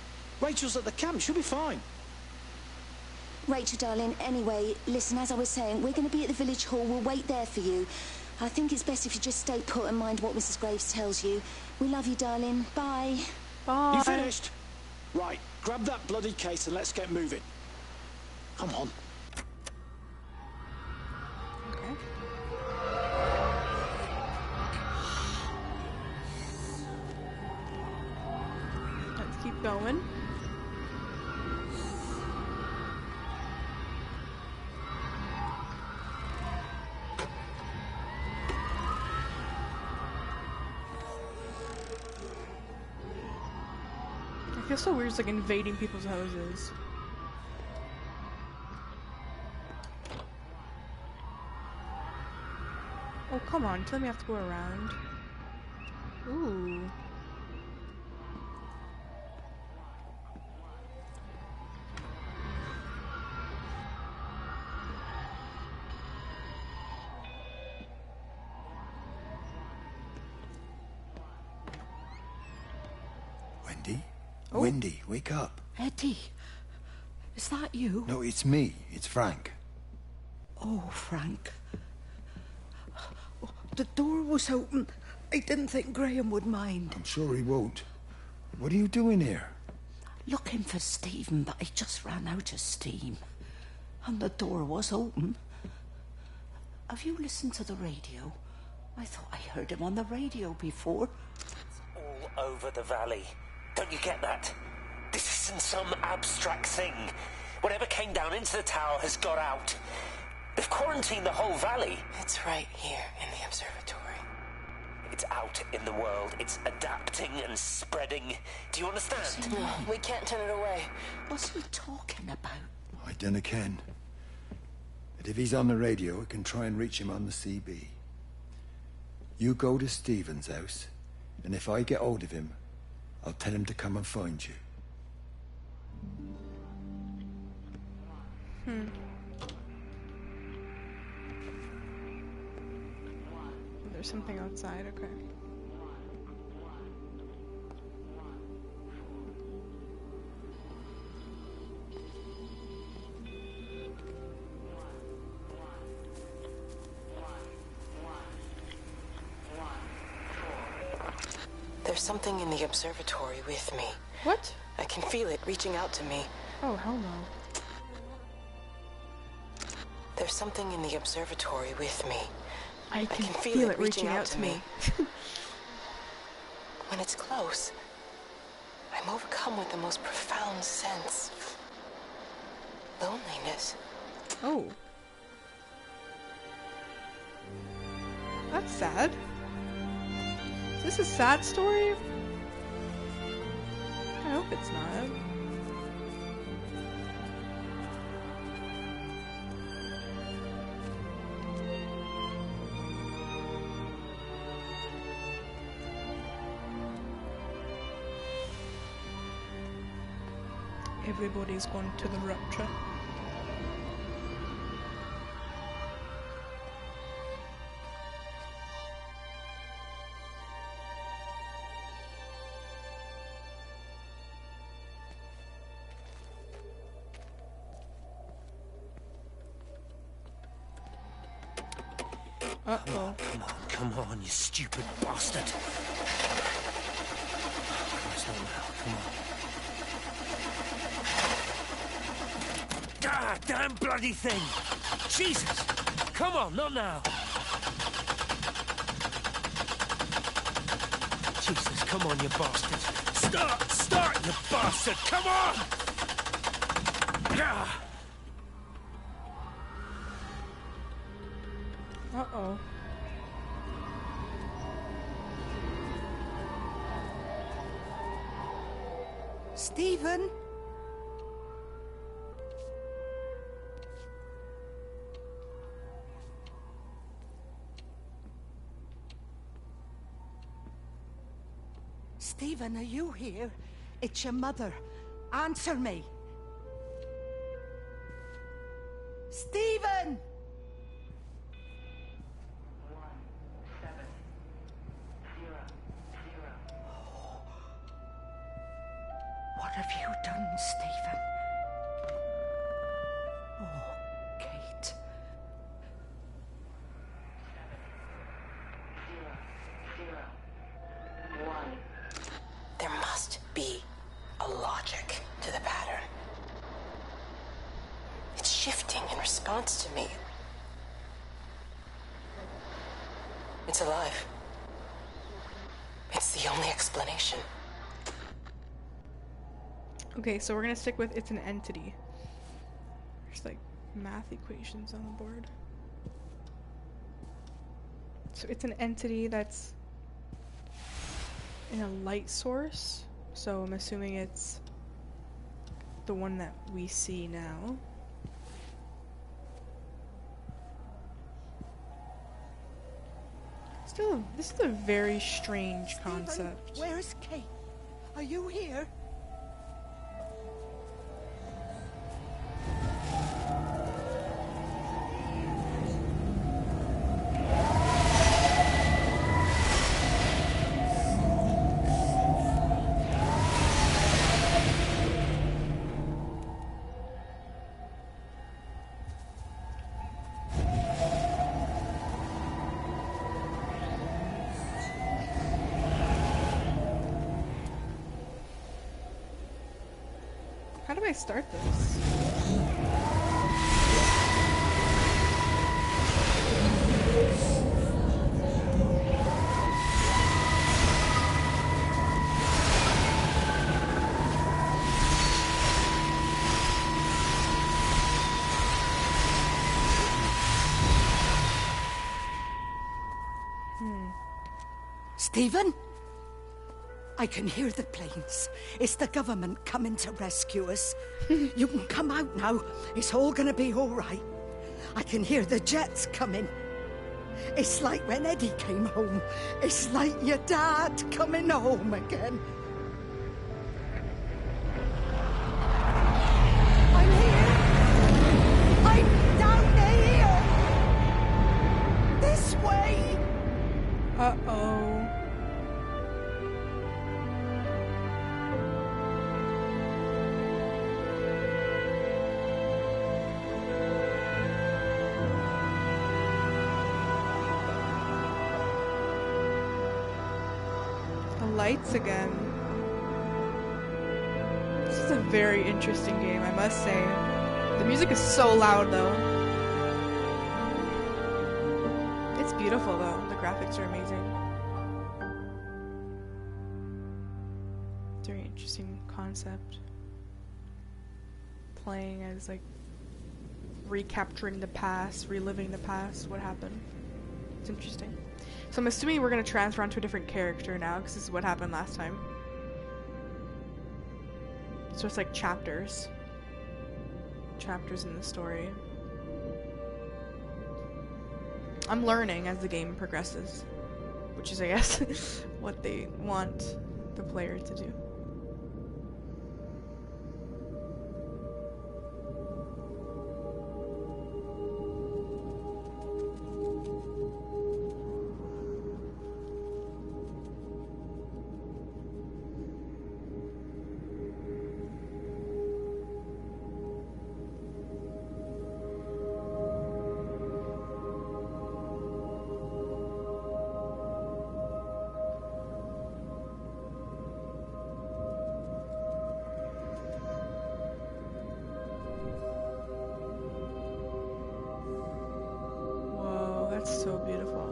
Rachel's at the camp. She'll be fine. Rachel, darling, anyway, listen, as I was saying, we're going to be at the village hall. We'll wait there for you. I think it's best if you just stay put and mind what Mrs. Graves tells you. We love you, darling. Bye. Bye. You finished? Right, grab that bloody case and let's get moving. Come on. Okay. Let's keep going. It feels so weird, it's like invading people's houses. Oh, come on, tell me I have to go around. Ooh. Wendy? Oh. Wendy, wake up. Eddie, is that you? No, it's me. It's Frank. Oh, Frank. Oh, the door was open. I didn't think Graham would mind. I'm sure he won't. What are you doing here? Looking for Stephen, but he just ran out of steam. And the door was open. Have you listened to the radio? I thought I heard him on the radio before. All over the valley. Don't you get that? This isn't some abstract thing. Whatever came down into the tower has got out. They've quarantined the whole valley. It's right here in the observatory. It's out in the world. It's adapting and spreading. Do you understand? No, we can't turn it away. What's he talking about? I dunno ken. But if he's on the radio, we can try and reach him on the CB. You go to Stephen's house, and if I get hold of him, I'll tell him to come and find you. There's something outside, okay. There's something in the observatory with me. What? I can feel it reaching out to me. Oh, hell no. There's something in the observatory with me. I can feel it reaching out to me. When it's close, I'm overcome with the most profound sense of loneliness. Oh. That's sad. Is this a sad story? I hope it's not. Everybody's gone to the Rapture. Uh-oh. Come on, you stupid bastard. Come on. Ah, damn bloody thing! Jesus! Come on, not now! Jesus, come on, you bastard! Start, you bastard! Come on! Ah! Uh-oh. Stephen? Stephen, are you here? It's your mother. Answer me. Stephen! What have you done, Stephen? Oh, Kate. There must be a logic to the pattern. It's shifting in response to me. It's alive. It's the only explanation. Okay, so we're gonna stick with it's an entity. There's like math equations on the board. So it's an entity that's in a light source. So I'm assuming it's the one that we see now. Still, this is a very strange concept. Stephen, where's Kate? Are you here? How do I start this? Stephen? I can hear the planes. It's the government coming to rescue us. You can come out now. It's all gonna be all right. I can hear the jets coming. It's like when Eddie came home. It's like your dad coming home again. lights again. This is a very interesting game, I must say. The music is so loud, though. It's beautiful, though. The graphics are amazing. Very interesting concept. Playing as, like, recapturing the past, reliving the past, what happened. It's interesting. So I'm assuming we're going to transfer onto a different character now, because this is what happened last time. So it's like chapters. Chapters in the story. I'm learning as the game progresses, which is, I guess, what they want the player to do. So beautiful.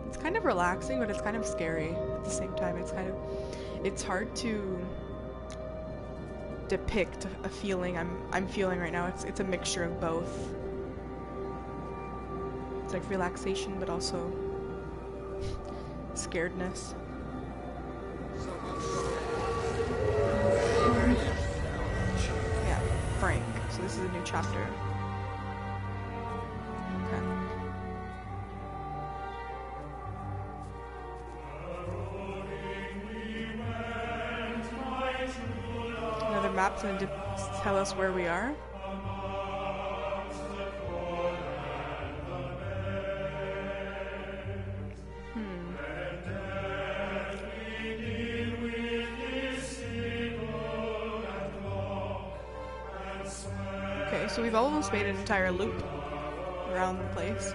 It's kind of relaxing, but it's kind of scary at the same time. It's hard to depict a feeling I'm feeling right now. It's a mixture of both. It's like relaxation, but also scaredness. Yeah, Frank. So this is a new chapter. Map's going to tell us where we are. Okay, so we've almost made an entire loop around the place.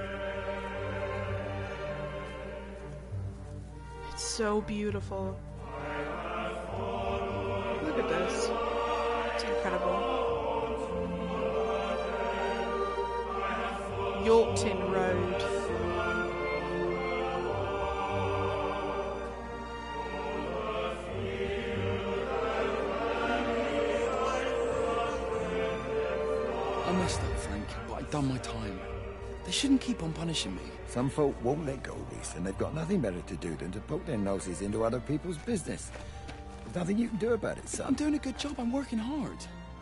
It's so beautiful. Look at this. It's incredible. Yorkton Road. I messed up, Frank, but I've done my time. They shouldn't keep on punishing me. Some folk won't let go, Reese, and they've got nothing better to do than to poke their noses into other people's business. There's nothing you can do about it, son. I'm doing a good job. I'm working hard.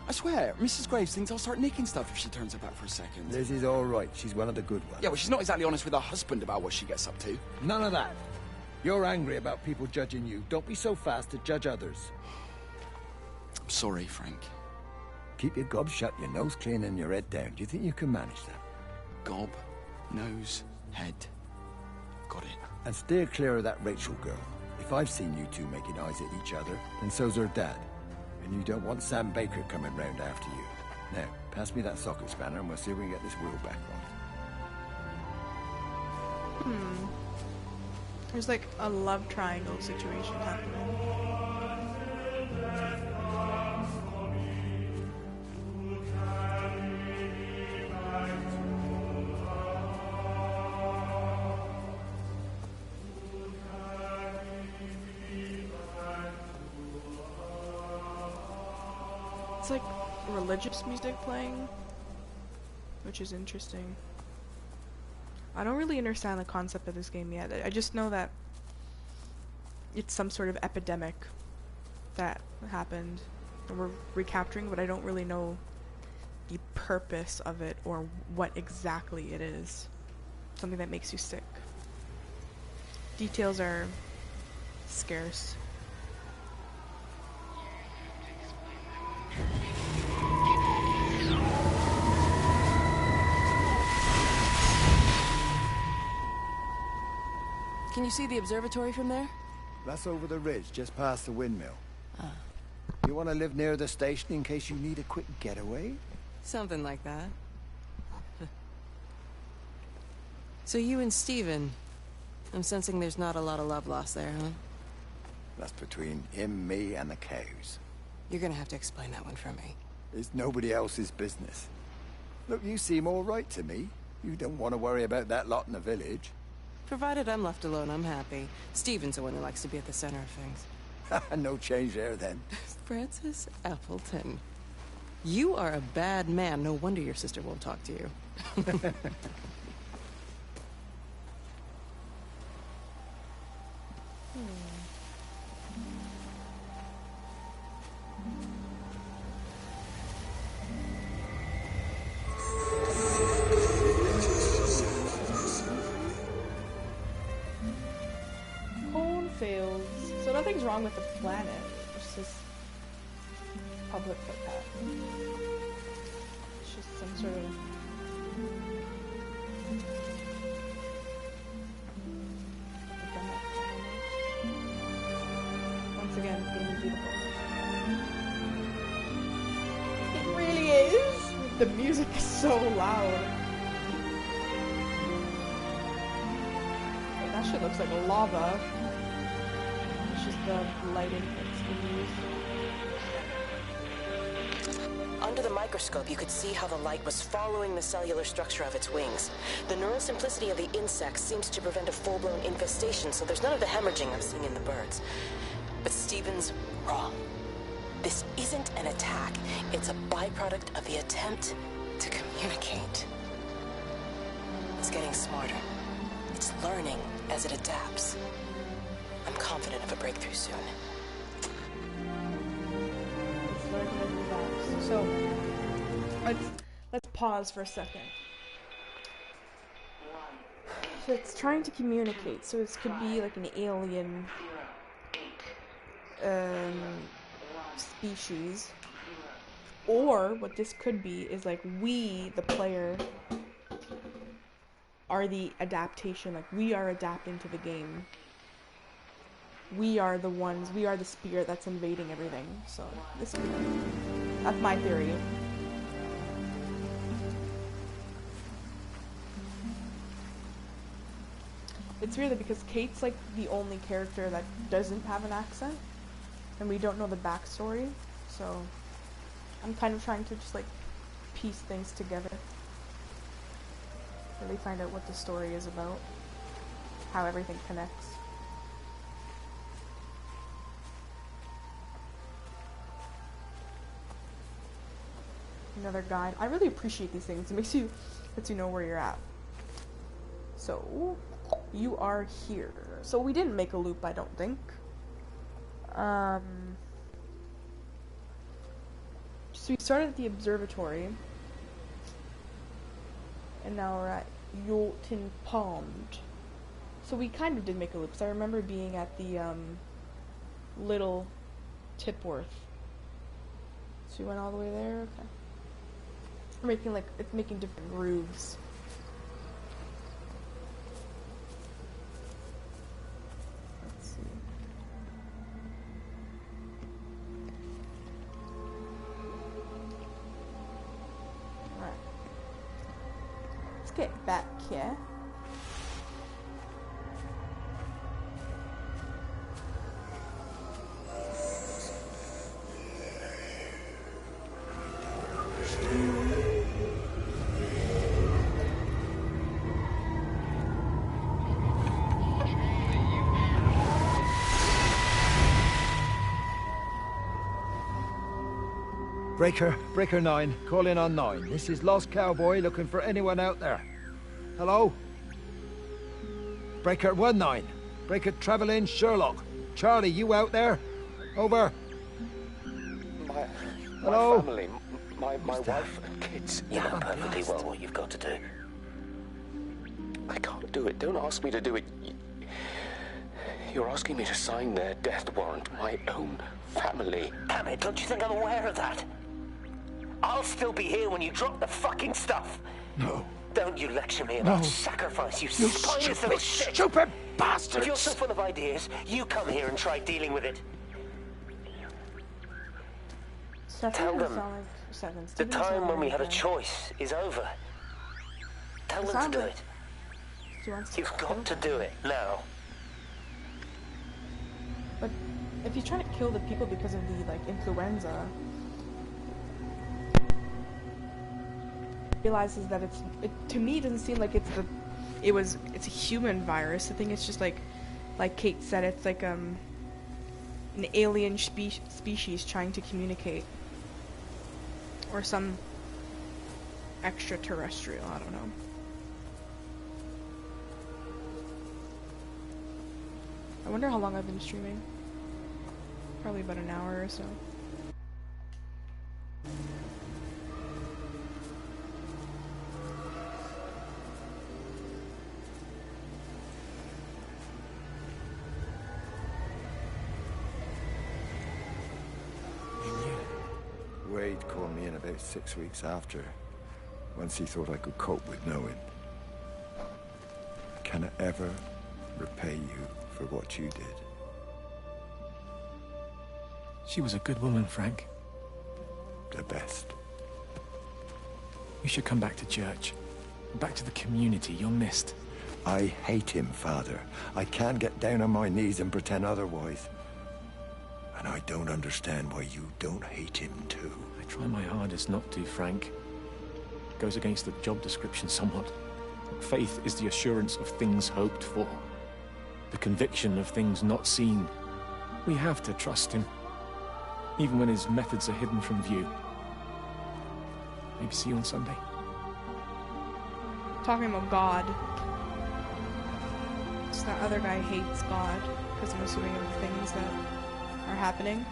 I swear, Mrs. Graves thinks I'll start nicking stuff if she turns her back for a second. Lizzie's all right. She's one of the good ones. Yeah, well, she's not exactly honest with her husband about what she gets up to. None of that. You're angry about people judging you. Don't be so fast to judge others. I'm sorry, Frank. Keep your gob shut, your nose clean, and your head down. Do you think you can manage that? Gob, nose, head. Got it. And steer clear of that Rachel girl. If I've seen you two making eyes at each other, then so's her dad. And you don't want Sam Baker coming round after you. Now, pass me that socket spanner and we'll see if we can get this wheel back right. There's like a love triangle situation happening. It's like religious music playing, which is interesting. I don't really understand the concept of this game yet. I just know that it's some sort of epidemic that happened that we're recapturing, but I don't really know the purpose of it or what exactly it is. Something that makes you sick. Details are scarce. Can you see the observatory from there? That's over the ridge, just past the windmill. Ah. You want to live near the station in case you need a quick getaway? Something like that. So you and Stephen, I'm sensing there's not a lot of love lost there, huh? That's between him, me, and the cows. You're gonna have to explain that one for me. It's nobody else's business. Look, you seem all right to me. You don't want to worry about that lot in the village. Provided I'm left alone, I'm happy. Stephen's the one that likes to be at the center of things. No change there, then. Francis Appleton. You are a bad man. No wonder your sister won't talk to you. Cornfields. So nothing's wrong with the planet. It's just public footpath. It's just some sort of once again, it's gonna be beautiful. It really is! The music is so loud. Like, that shit looks like lava. It's just the lighting that's being used. Under the microscope, you could see how the light was following the cellular structure of its wings. The neural simplicity of the insects seems to prevent a full-blown infestation, so there's none of the hemorrhaging I'm seeing in the birds. But Stephen's wrong. This isn't an attack. It's a byproduct of the attempt to communicate. It's getting smarter. It's learning as it adapts. I'm confident of a breakthrough soon. So, let's pause for a second. So it's trying to communicate, so this could be like an alien species, or what this could be is like we, the player, are the adaptation, like we are adapting to the game. We are the ones, we are the spirit that's invading everything, so this could be, that's my theory. It's weird because Kate's like the only character that doesn't have an accent, and we don't know the backstory, so I'm kind of trying to just like piece things together. Really find out what the story is about, how everything connects. Another guide. I really appreciate these things. It makes you, lets you know where you're at. So, you are here. So we didn't make a loop, I don't think. So we started at the observatory, and now we're at Yolton Pond. So we kind of did make a loop, because I remember being at the Little Tipworth. So we went all the way there. Okay. Making like it's making different grooves. Let's see. Alright. Let's get back here. Breaker 9, call in on 9. This is Lost Cowboy looking for anyone out there. Hello? Breaker 19. Breaker Travel-In Sherlock. Charlie, you out there? Over. Hello? My family, my wife and kids. You know perfectly well what you've got to do. I can't do it. Don't ask me to do it. You're asking me to sign their death warrant. My own family. Damn it, don't you think I'm aware of that? I'll still be here when you drop the fucking stuff. No. Don't you lecture me about sacrifice, you spineless little shit. Stupid bastards! If you're so full of ideas, you come here and try dealing with it. Tell them the time when we had a choice is over. Tell them to do it. You've got to do it now. But if he's trying to kill the people because of the, like, influenza, realizes that to me it doesn't seem like it's a human virus. I think it's just like Kate said, it's like an alien species trying to communicate, or some extraterrestrial, I don't know. I wonder how long I've been streaming. Probably about an hour or so. Wade called me in about 6 weeks after, once he thought I could cope with knowing. Can I ever repay you for what you did? She was a good woman, Frank. The best. You should come back to church. Back to the community. You're missed. I hate him, Father. I can't get down on my knees and pretend otherwise. And I don't understand why you don't hate him too. I try my hardest not to, Frank. It goes against the job description somewhat. Faith is the assurance of things hoped for. The conviction of things not seen. We have to trust him, even when his methods are hidden from view. Maybe see you on Sunday. Talking about God. So that other guy hates God, because I'm assuming of the things that are happening.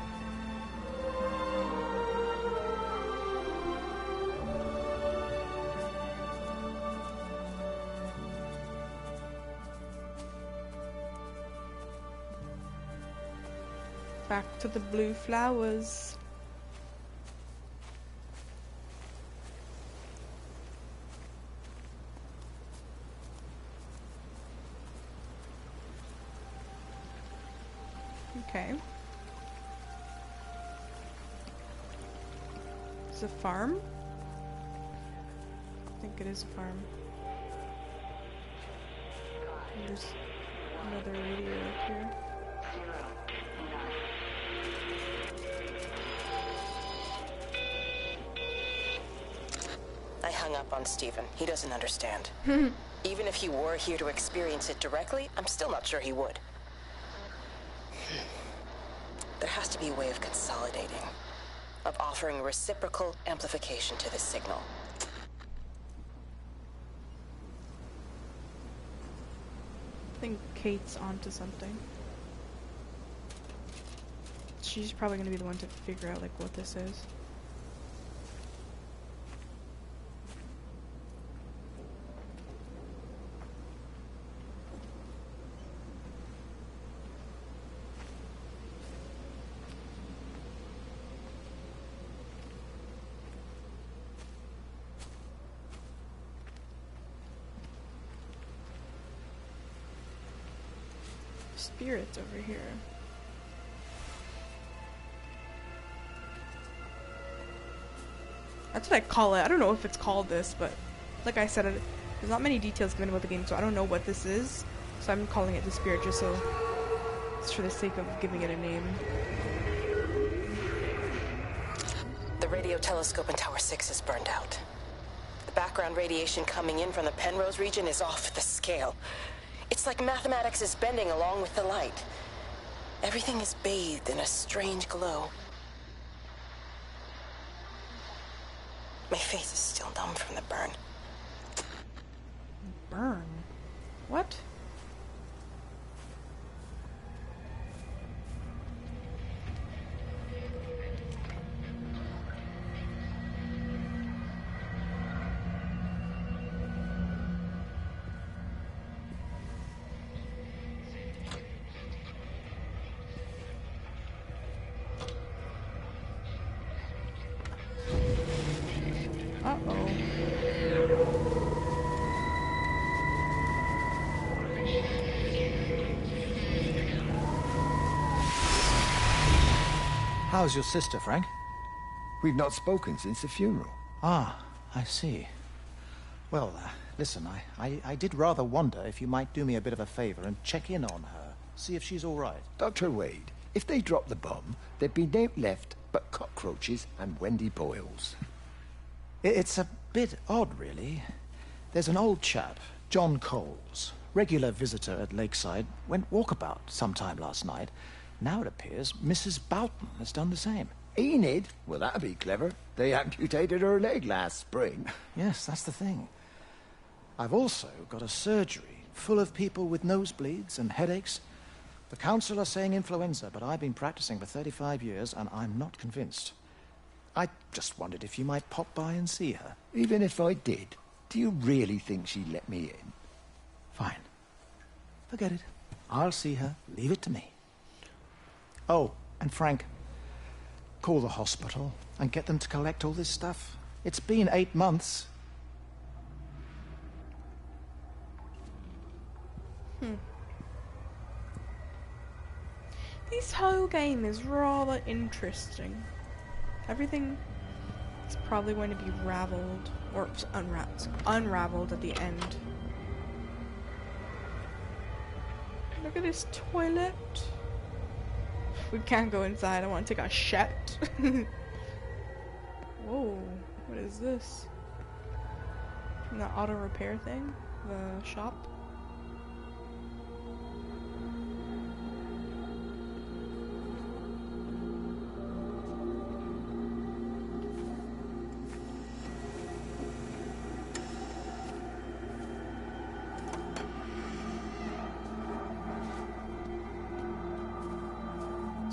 Back to the blue flowers. Okay. Is it a farm? I think it is a farm. There's another radio up here. I hung up on Stephen. He doesn't understand. Even if he were here to experience it directly, I'm still not sure he would. There has to be a way of consolidating, of offering reciprocal amplification to this signal. I think Kate's onto something. She's probably gonna be the one to figure out, like, what this is. Spirits over here. That's what I call it. I don't know if it's called this, but like I said, there's not many details given about the game, so I don't know what this is. So I'm calling it the spirit just so it's for the sake of giving it a name. The radio telescope in Tower 6 is burned out. The background radiation coming in from the Penrose region is off the scale. It's like mathematics is bending along with the light. Everything is bathed in a strange glow. My face is still numb from the burn. Burn? What? How's your sister, Frank? We've not spoken since the funeral. Ah, I see. Well, Listen, I did rather wonder if you might do me a bit of a favor and check in on her. See if she's all right. Dr. Wade, if they dropped the bomb, there'd be no left but cockroaches and Wendy Boyles. It's a bit odd, really. There's an old chap, John Coles, regular visitor at Lakeside, went walkabout sometime last night. Now it appears Mrs. Boughton has done the same. Enid? Well, that'd be clever. They amputated her leg last spring. Yes, that's the thing. I've also got a surgery full of people with nosebleeds and headaches. The council are saying influenza, but I've been practicing for 35 years and I'm not convinced. I just wondered if you might pop by and see her. Even if I did, do you really think she'd let me in? Fine. Forget it. I'll see her. Leave it to me. Oh, and Frank, call the hospital and get them to collect all this stuff. It's been 8 months. This whole game is rather interesting. Everything is probably going to be raveled, or unraveled at the end. Look at this toilet. We can't go inside. I want to take a shit. Whoa, what is this? From the auto repair thing? The shop?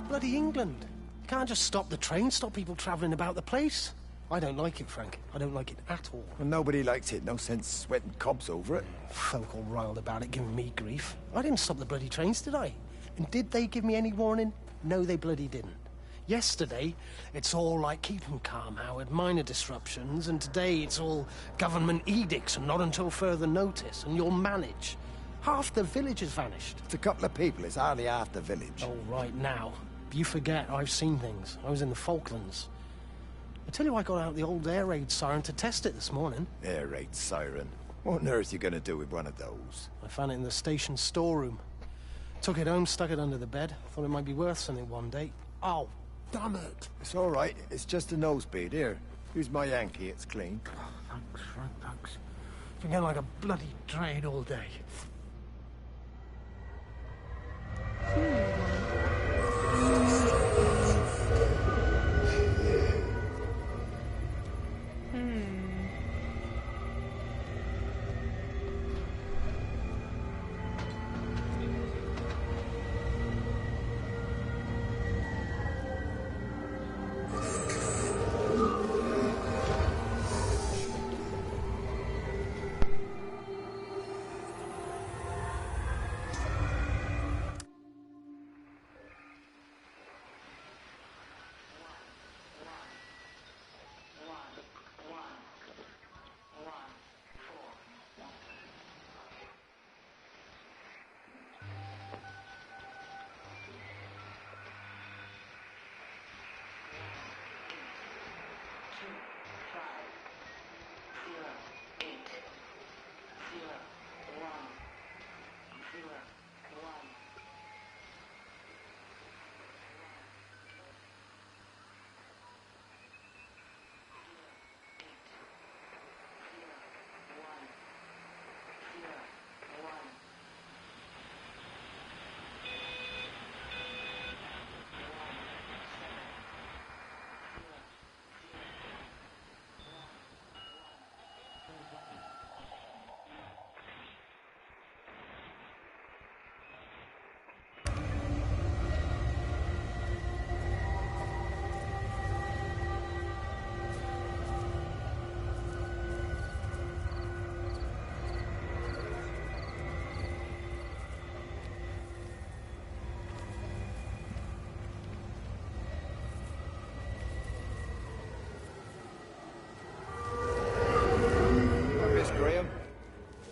Bloody England. You can't just stop the train, stop people travelling about the place. I don't like it, Frank. I don't like it at all. Well, nobody likes it. No sense sweating cobs over it. Folk all riled about it, giving me grief. I didn't stop the bloody trains, did I? And did they give me any warning? No, they bloody didn't. Yesterday, it's all like, keep 'em calm, Howard, minor disruptions, and today it's all government edicts and not until further notice, and you'll manage. Half the village has vanished. It's a couple of people. It's hardly half the village. Oh, right now. You forget, I've seen things. I was in the Falklands. I tell you, I got out the old air raid siren to test it this morning. Air raid siren? What on earth are you going to do with one of those? I found it in the station storeroom. Took it home, stuck it under the bed. Thought it might be worth something one day. Oh, damn it. It's all right. It's just a nosebleed. Here, use my Yankee. It's clean. Oh, thanks, Frank, thanks. Been getting like a bloody train all day.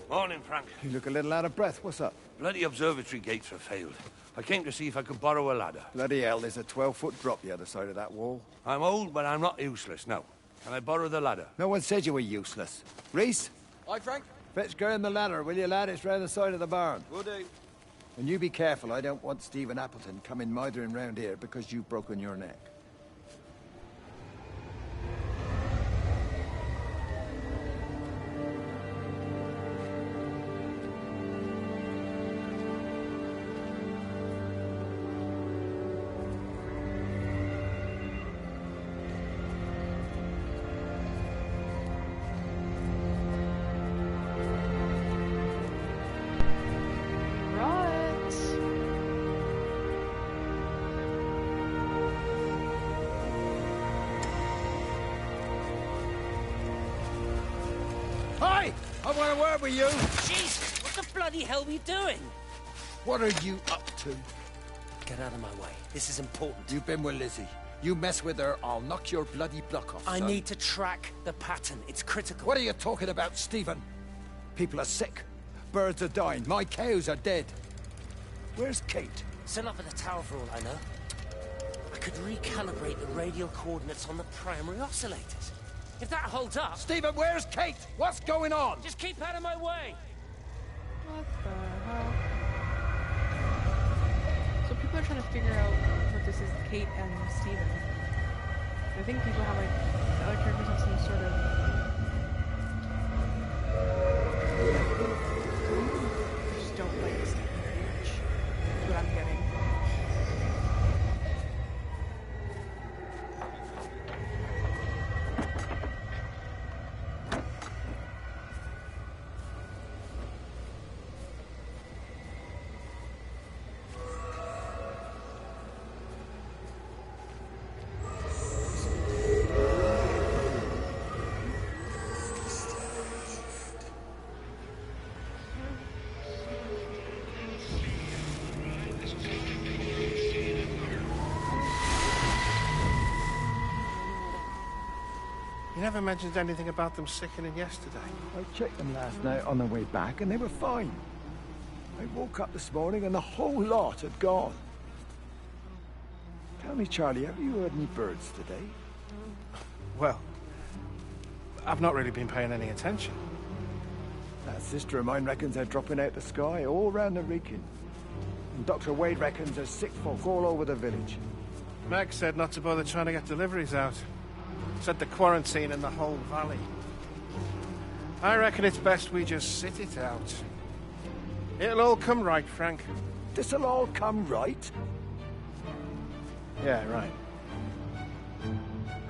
Morning, Frank. You look a little out of breath. What's up? Bloody observatory gates have failed. I came to see if I could borrow a ladder. Bloody hell, there's a 12-foot drop the other side of that wall. I'm old, but I'm not useless, no. Can I borrow the ladder? No one said you were useless. Reese? Hi, Frank. Fetch Graham the ladder, will you, lad? It's round the side of the barn. Will do. And you be careful. I don't want Stephen Appleton coming mithering round here because you've broken your neck. Hi! I want a word with you! Jesus, what the bloody hell are you doing? What are you up to? Get out of my way. This is important. You've been with Lizzie. You mess with her, I'll knock your bloody block off, I son. need to track the pattern. It's critical. What are you talking about, Stephen? People are sick. Birds are dying. My cows are dead. Where's Kate? Still up at the tower for all I know. I could recalibrate the radial coordinates on the primary oscillators. If that holds up... Stephen, where's Kate? What's going on? Just keep out of my way! What the hell? So people are trying to figure out what this is, Kate and Steven. I think people have, like, the other characters have some sort of... I just don't like this very much. That's what I'm getting. You never mentioned anything about them sickening yesterday. I checked them last night on the way back, and they were fine. I woke up this morning, and the whole lot had gone. Tell me, Charlie, have you heard any birds today? Well, I've not really been paying any attention. That sister of mine reckons they're dropping out the sky all round the Wrekin. And Dr. Wade reckons there's sick folk all over the village. Meg said not to bother trying to get deliveries out. Said the quarantine in the whole valley. I reckon it's best we just sit it out. It'll all come right, Frank. This'll all come right? Yeah, right.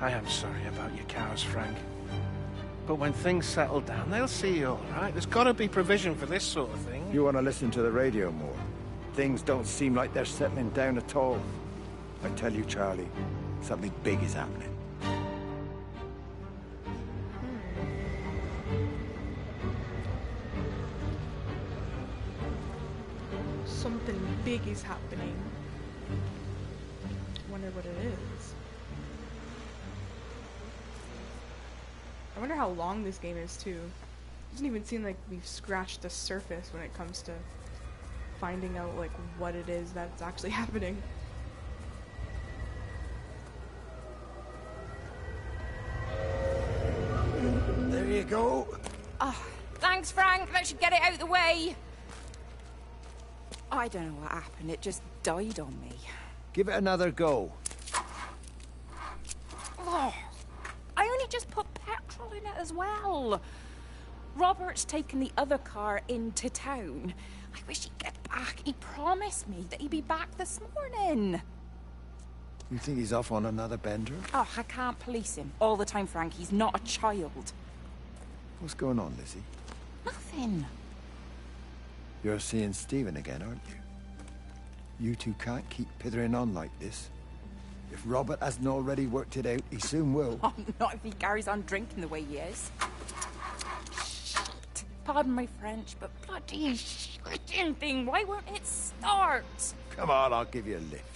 I am sorry about your cows, Frank. But when things settle down, they'll see you all right. There's got to be provision for this sort of thing. You want to listen to the radio more? Things don't seem like they're settling down at all. I tell you, Charlie, something big is happening. Something big is happening. Wonder what it is. I wonder how long this game is too. It doesn't even seem like we've scratched the surface when it comes to finding out like what it is that's actually happening. There you go. Oh, thanks, Frank. That should get it out of the way. I don't know what happened. It just died on me. Give it another go. Oh, I only just put petrol in it as well. Robert's taken the other car into town. I wish he'd get back. He promised me that he'd be back this morning. You think he's off on another bender? Oh, I can't police him all the time, Frank. He's not a child. What's going on, Lizzie? Nothing. You're seeing Stephen again, aren't you? You two can't keep pithering on like this. If Robert hasn't already worked it out, he soon will. Oh, not if he carries on drinking the way he is. Shit. Pardon my French, but bloody shitting thing, why won't it start? Come on, I'll give you a lift.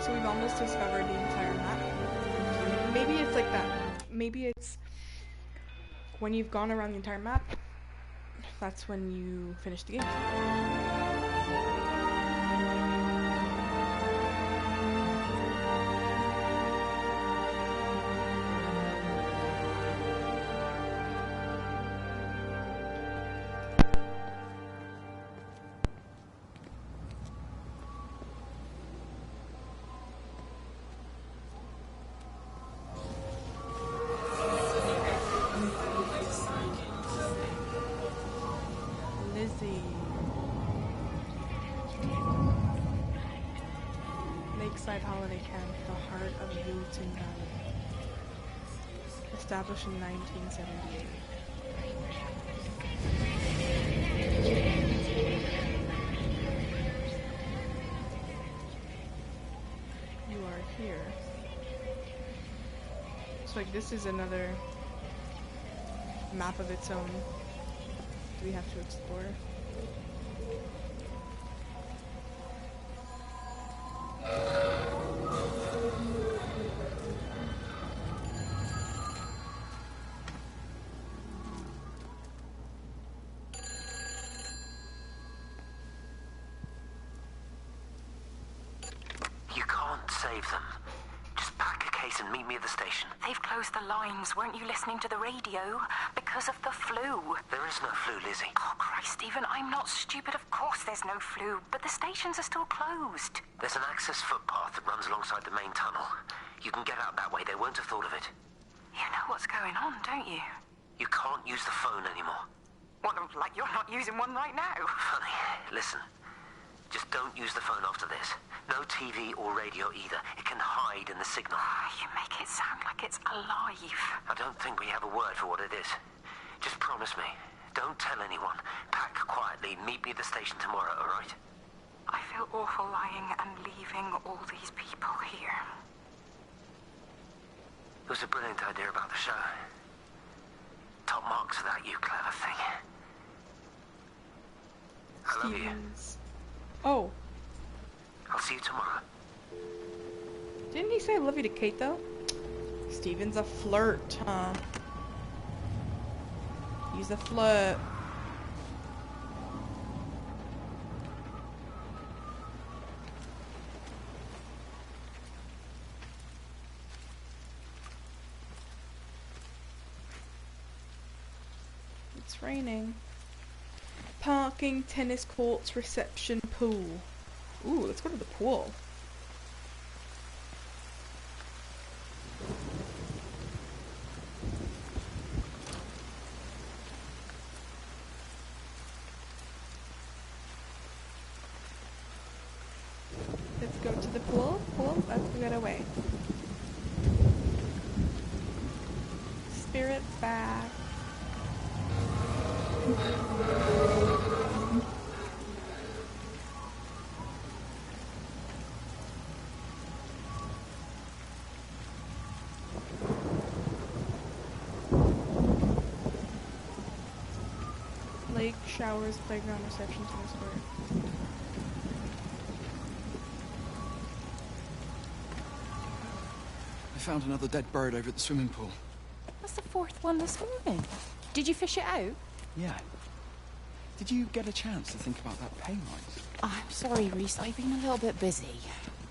So we've almost discovered the entire map. Maybe it's like that. Maybe it's when you've gone around the entire map, that's when you finish the game. Lakeside Holiday Camp, the heart of Wilton Valley. Established in 1978. You are here. So like this is another map of its own. Do we have to explore? You can't save them. Just pack a case and meet me at the station. They've closed the lines. Weren't you listening to the radio? Because of the flu. There is no flu, Lizzie. Oh, Christ, Stephen, I'm not stupid. Of course there's no flu, but the stations are still closed. There's an access footpath that runs alongside the main tunnel. You can get out that way. They won't have thought of it. You know what's going on, don't you? You can't use the phone anymore. What, like you're not using one right now? Funny. Listen. Just don't use the phone after this. No TV or radio either. It can hide in the signal. You make it sound like it's alive. I don't think we have a word for what it is. Just promise me. Don't tell anyone. Pack quietly. Meet me at the station tomorrow, all right? I feel awful lying and leaving all these people here. It was a brilliant idea about the show. Top marks for that, you clever thing. I love you. Oh. I'll see you tomorrow. Didn't he say I love you to Kate, though? Steven's a flirt, huh? He's a flirt. It's raining. Parking, tennis courts, reception, pool. Ooh, let's go to the pool. Let's go to the pool. Pool, let's get away. Spirit back. Lake, showers, playground, reception, tennis court. I found another dead bird over at the swimming pool. That's the fourth one this morning. Did you fish it out? Yeah. Did you get a chance to think about that pay rise? I'm sorry, Reese. I've been a little bit busy.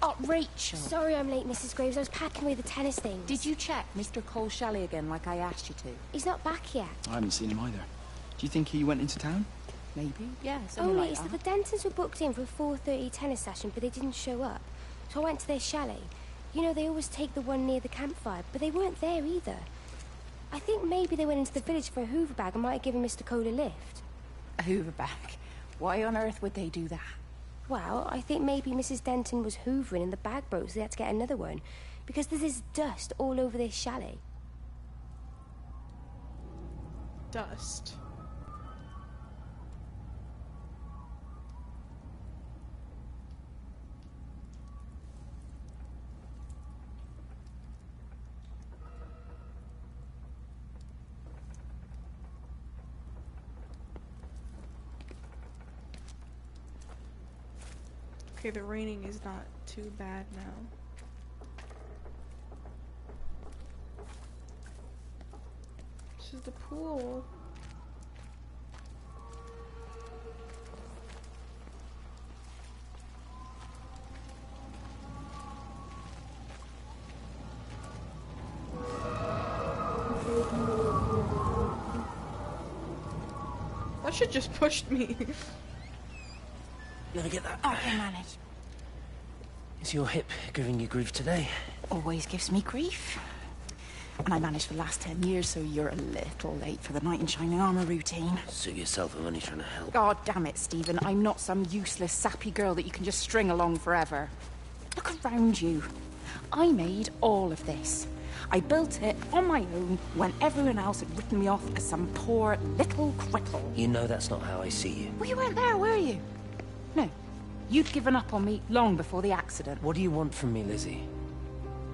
Oh, Rachel. Sorry I'm late, Mrs. Graves. I was packing away the tennis things. Did you check Mr. Cole Shelley again like I asked you to? He's not back yet. I haven't seen him either. Do you think he went into town? Maybe, yeah. Only it's that the Dentons were booked in for a 4:30 tennis session, but they didn't show up. So I went to their chalet. You know, they always take the one near the campfire, but they weren't there either. I think maybe they went into the village for a Hoover bag and might have given Mr. Cole a lift. A Hoover bag? Why on earth would they do that? Well, I think maybe Mrs. Denton was hoovering and the bag broke, so they had to get another one. Because there's this dust all over this chalet. Dust. Okay, the raining is not too bad now. This is the pool. That shit just pushed me. Let me get that. Okay, managed. Is your hip giving you grief today? Always gives me grief. And I managed for the last 10 years, so you're a little late for the knight in shining armour routine. Suit yourself, I'm only trying to help. God damn it, Stephen. I'm not some useless, sappy girl that you can just string along forever. Look around you. I made all of this. I built it on my own when everyone else had written me off as some poor little cripple. You know that's not how I see you. Well, you weren't there, were you? No. You'd given up on me long before the accident. What do you want from me, Lizzie?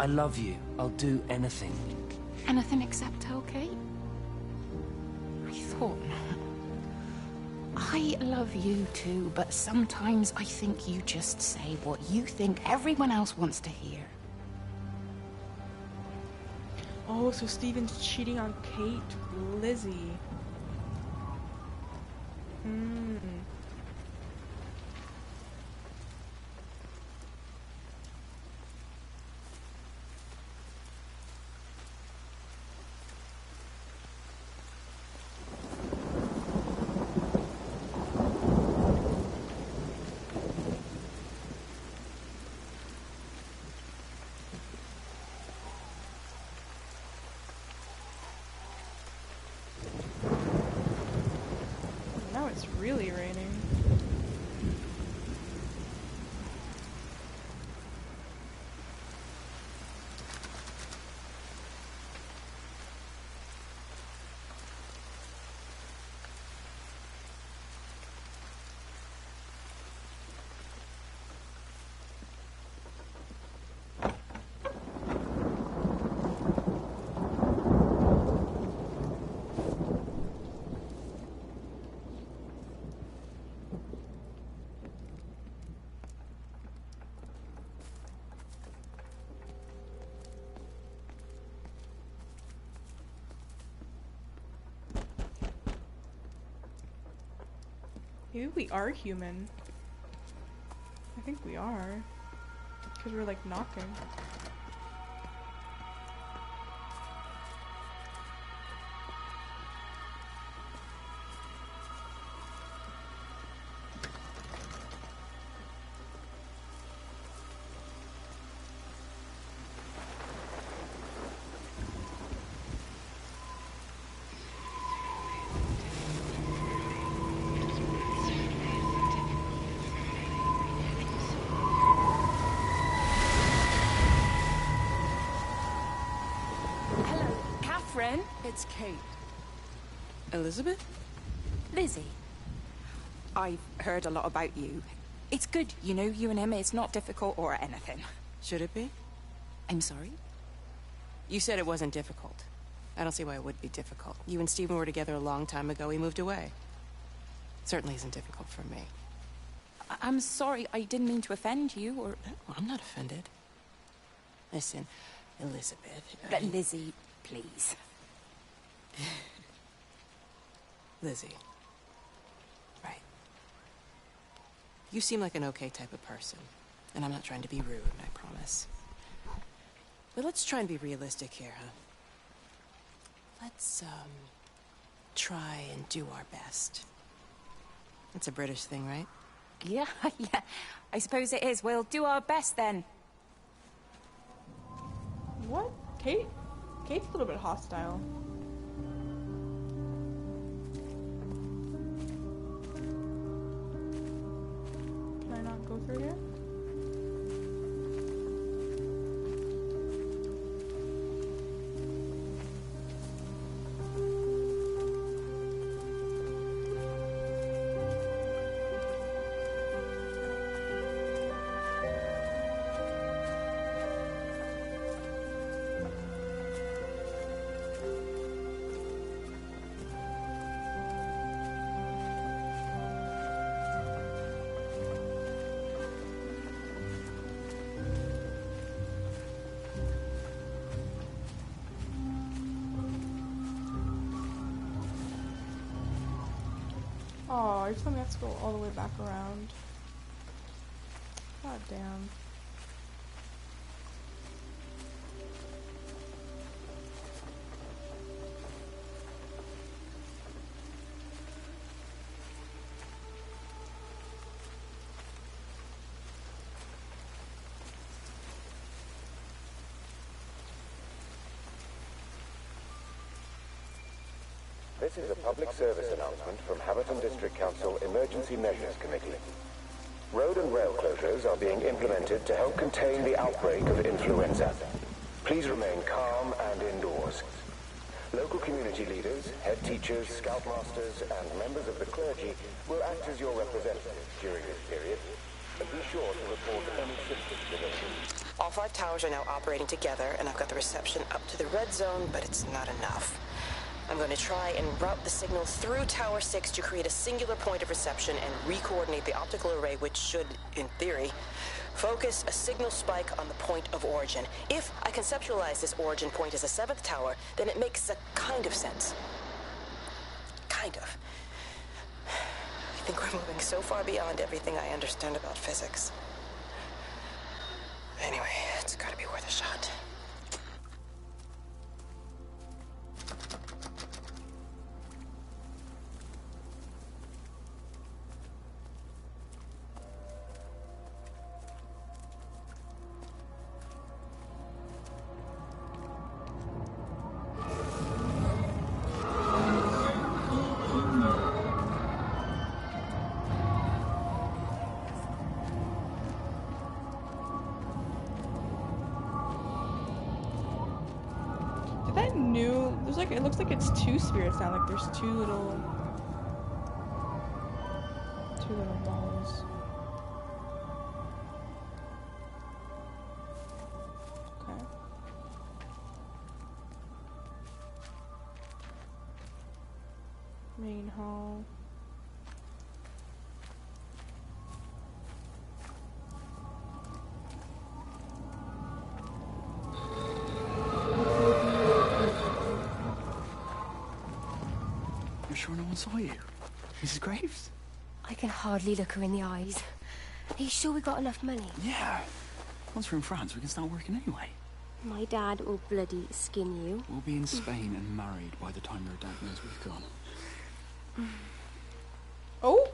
I love you. I'll do anything. Anything except tell Kate? I thought not. I love you too, but sometimes I think you just say what you think everyone else wants to hear. Oh, so Steven's cheating on Kate, Lizzie. Now it's really raining. Maybe we are human. I think we are. Because we're like knocking. It's Kate. Elizabeth? Lizzie. I've heard a lot about you. It's good, you know, you and him. It's not difficult or anything. Should it be? I'm sorry? You said it wasn't difficult. I don't see why it would be difficult. You and Stephen were together a long time ago. He moved away. Certainly isn't difficult for me. I'm sorry. I didn't mean to offend you, or... Well, I'm not offended. Listen, Elizabeth... Lizzie, please. Lizzie. Right. You seem like an okay type of person. And I'm not trying to be rude, I promise. But let's try and be realistic here, huh? Let's, try and do our best. That's a British thing, right? Yeah, yeah. I suppose it is. We'll do our best, then. What? Kate? Kate's a little bit hostile. Can I not go through here? Oh, you're telling me I have to go all the way back around. God damn. This is a public service announcement from Haverton District Council Emergency Measures Committee. Road and rail closures are being implemented to help contain the outbreak of influenza. Please remain calm and indoors. Local community leaders, head teachers, scoutmasters, and members of the clergy will act as your representatives during this period. And be sure to report any symptoms developing. All 5 towers are now operating together, and I've got the reception up to the red zone, but it's not enough. I'm going to try and route the signal through Tower 6 to create a singular point of reception and re-coordinate the optical array, which should, in theory, focus a signal spike on the point of origin. If I conceptualize this origin point as a 7th tower, then it makes a kind of sense. Kind of. I think we're moving so far beyond everything I understand about physics. Anyway, it's gotta be worth a shot. That new, there's like, it looks like it's 2 spirits now, like there's two little balls. Okay. Main hall. You're sure no one saw you? Mrs. Graves? I can hardly look her in the eyes. Are you sure we got enough money? Yeah. Once we're in France, we can start working anyway. My dad will bloody skin you. We'll be in Spain and married by the time your dad knows we've gone. Oh?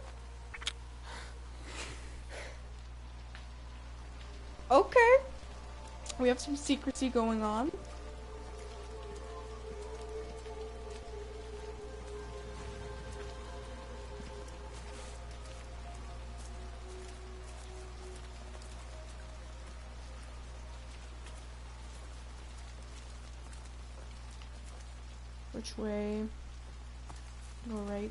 Okay. We have some secrecy going on. Which way? Go right.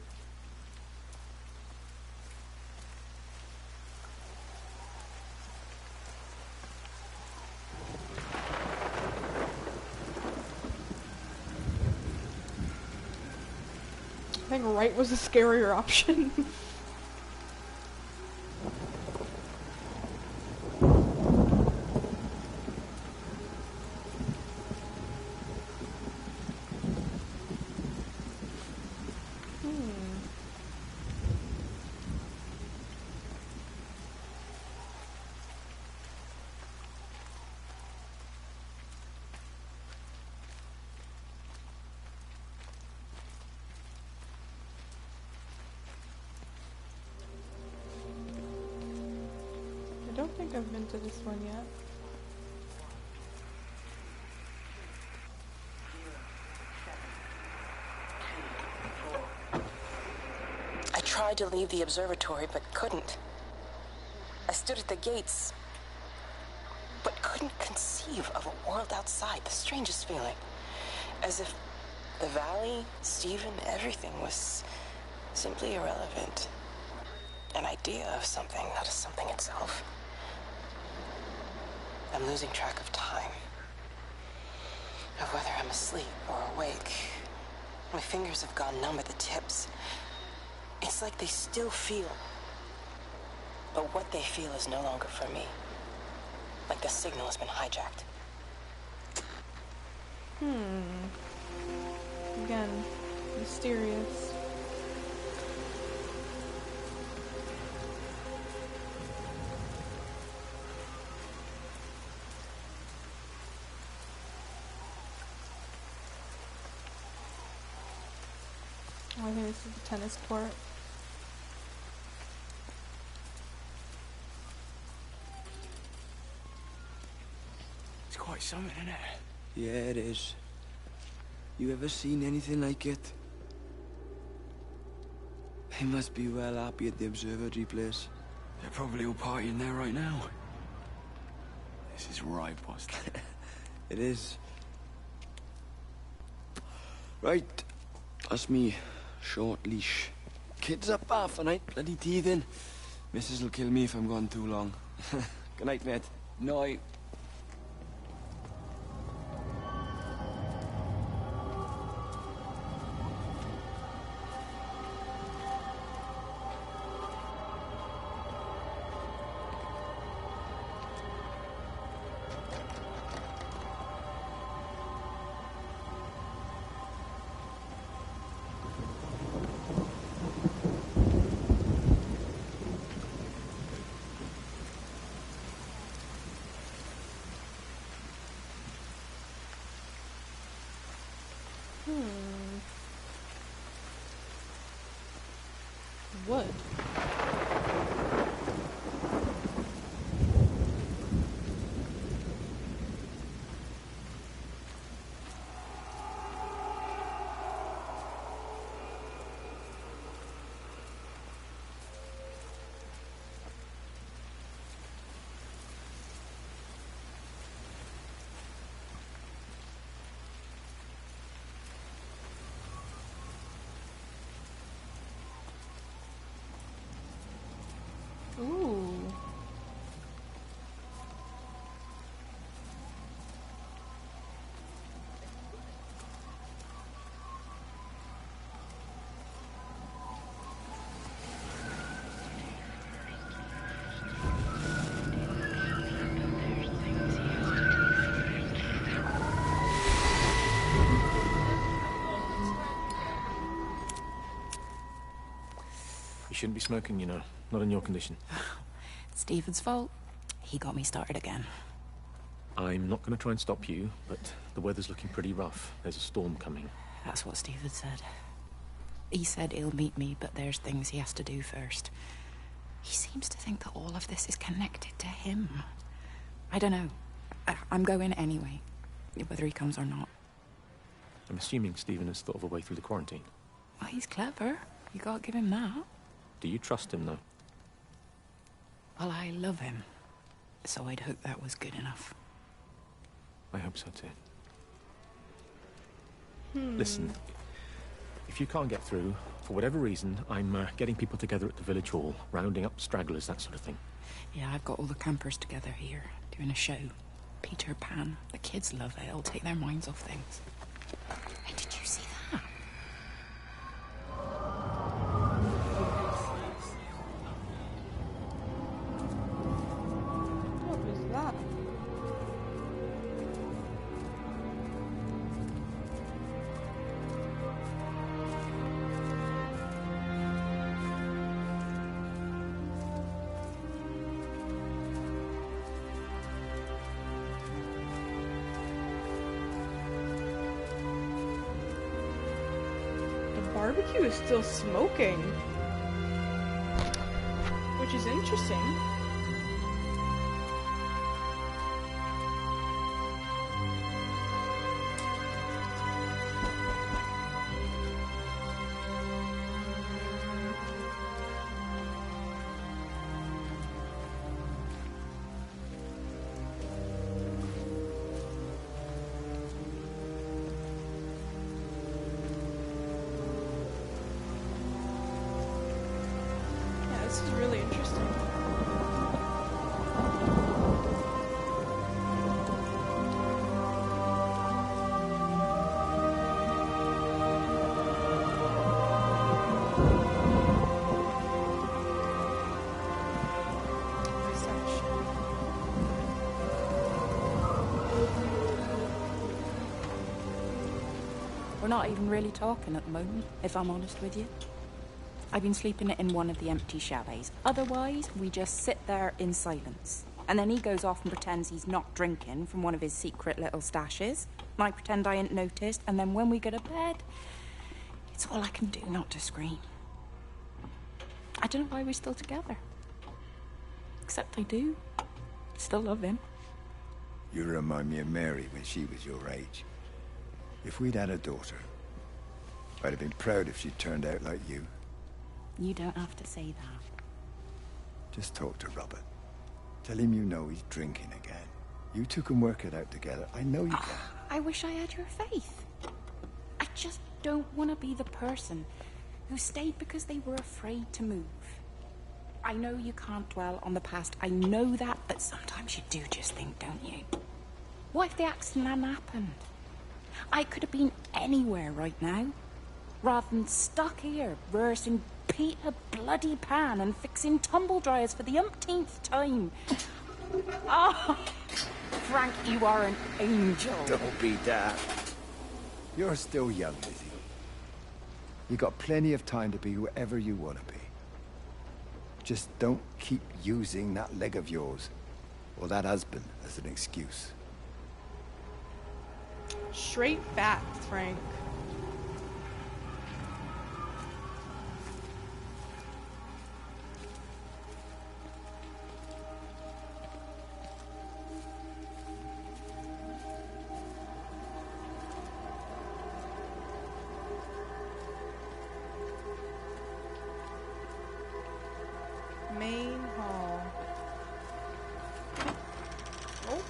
I think right was the scarier option. I don't think I've been to this one yet. I tried to leave the observatory, but couldn't. I stood at the gates, but couldn't conceive of a world outside. The strangest feeling. As if the valley, Stephen, everything was simply irrelevant. An idea of something, not as something itself. I'm losing track of time. Of whether I'm asleep or awake. My fingers have gone numb at the tips. It's like they still feel. But what they feel is no longer for me. Like the signal has been hijacked. Again, mysterious. Oh, I think this is the tennis court. It's quite something, isn't it? Yeah, it is. You ever seen anything like it? They must be well happy at the observatory place. They're probably all partying there right now. This is right, boss. It is. Right. That's me. Short leash. Kids up half a night, bloody teething. Missus will kill me if I'm gone too long. Good night, mate. Night. Wood. Ooh. You shouldn't be smoking, you know. Not in your condition. Stephen's fault. He got me started again. I'm not going to try and stop you, but the weather's looking pretty rough. There's a storm coming. That's what Stephen said. He said he'll meet me, but there's things he has to do first. He seems to think that all of this is connected to him. I don't know. I'm going anyway, whether he comes or not. I'm assuming Stephen has thought of a way through the quarantine. Well, he's clever. You gotta give him that. Do you trust him, though? Well, I love him. So I'd hope that was good enough. I hope so, too. Listen, if you can't get through, for whatever reason, I'm getting people together at the village hall, rounding up stragglers, that sort of thing. Yeah, I've got all the campers together here, doing a show. Peter Pan. The kids love it. It'll take their minds off things. Hey, did you see that? What was that? Barbecue is still smoking, which is interesting. This is really interesting. We're not even really talking at the moment, if I'm honest with you. I've been sleeping in one of the empty chalets. Otherwise, we just sit there in silence. And then he goes off and pretends he's not drinking from one of his secret little stashes. And I pretend I ain't noticed. And then when we go to bed, It's all I can do not to scream. I don't know why we're still together. Except I do. Still love him. You remind me of Mary when she was your age. If we'd had a daughter, I'd have been proud if she turned out like you. You don't have to say that. Just talk to Robert. Tell him you know he's drinking again. You two can work it out together. I know you can. I wish I had your faith. I just don't want to be the person who stayed because they were afraid to move. I know you can't dwell on the past. I know that, but sometimes you do just think, don't you? What if the accident hadn't happened? I could have been anywhere right now, rather than stuck here, rehearsing Peter bloody Pan and fixing tumble dryers for the umpteenth time. Oh, Frank, you are an angel. Don't be daft. You're still young, Lizzie. You got plenty of time to be whoever you want to be. Just don't keep using that leg of yours, or that husband, as an excuse. Straight facts, Frank. Main hall. Oh.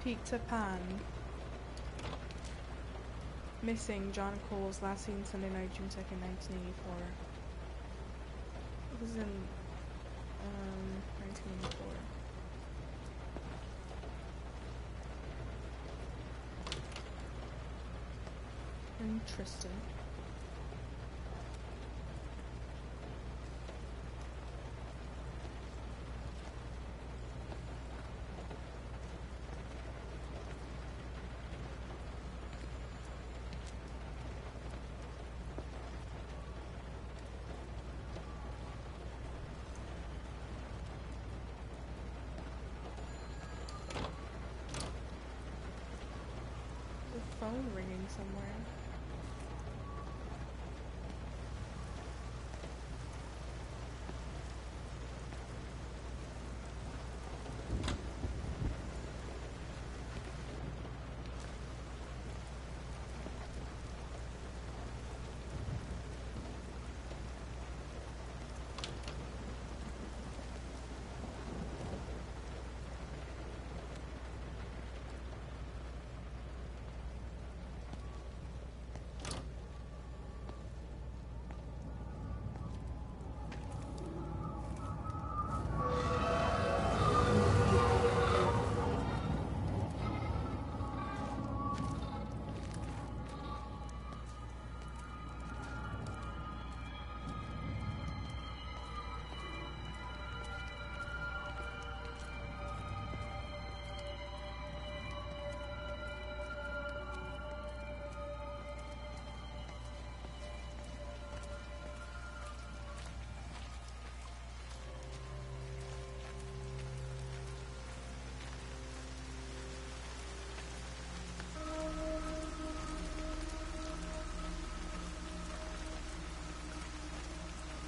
Peter Pan. Missing John Cole's last seen Sunday night, June 2nd, 1984. This is in 1984. Interesting. The phone ringing somewhere.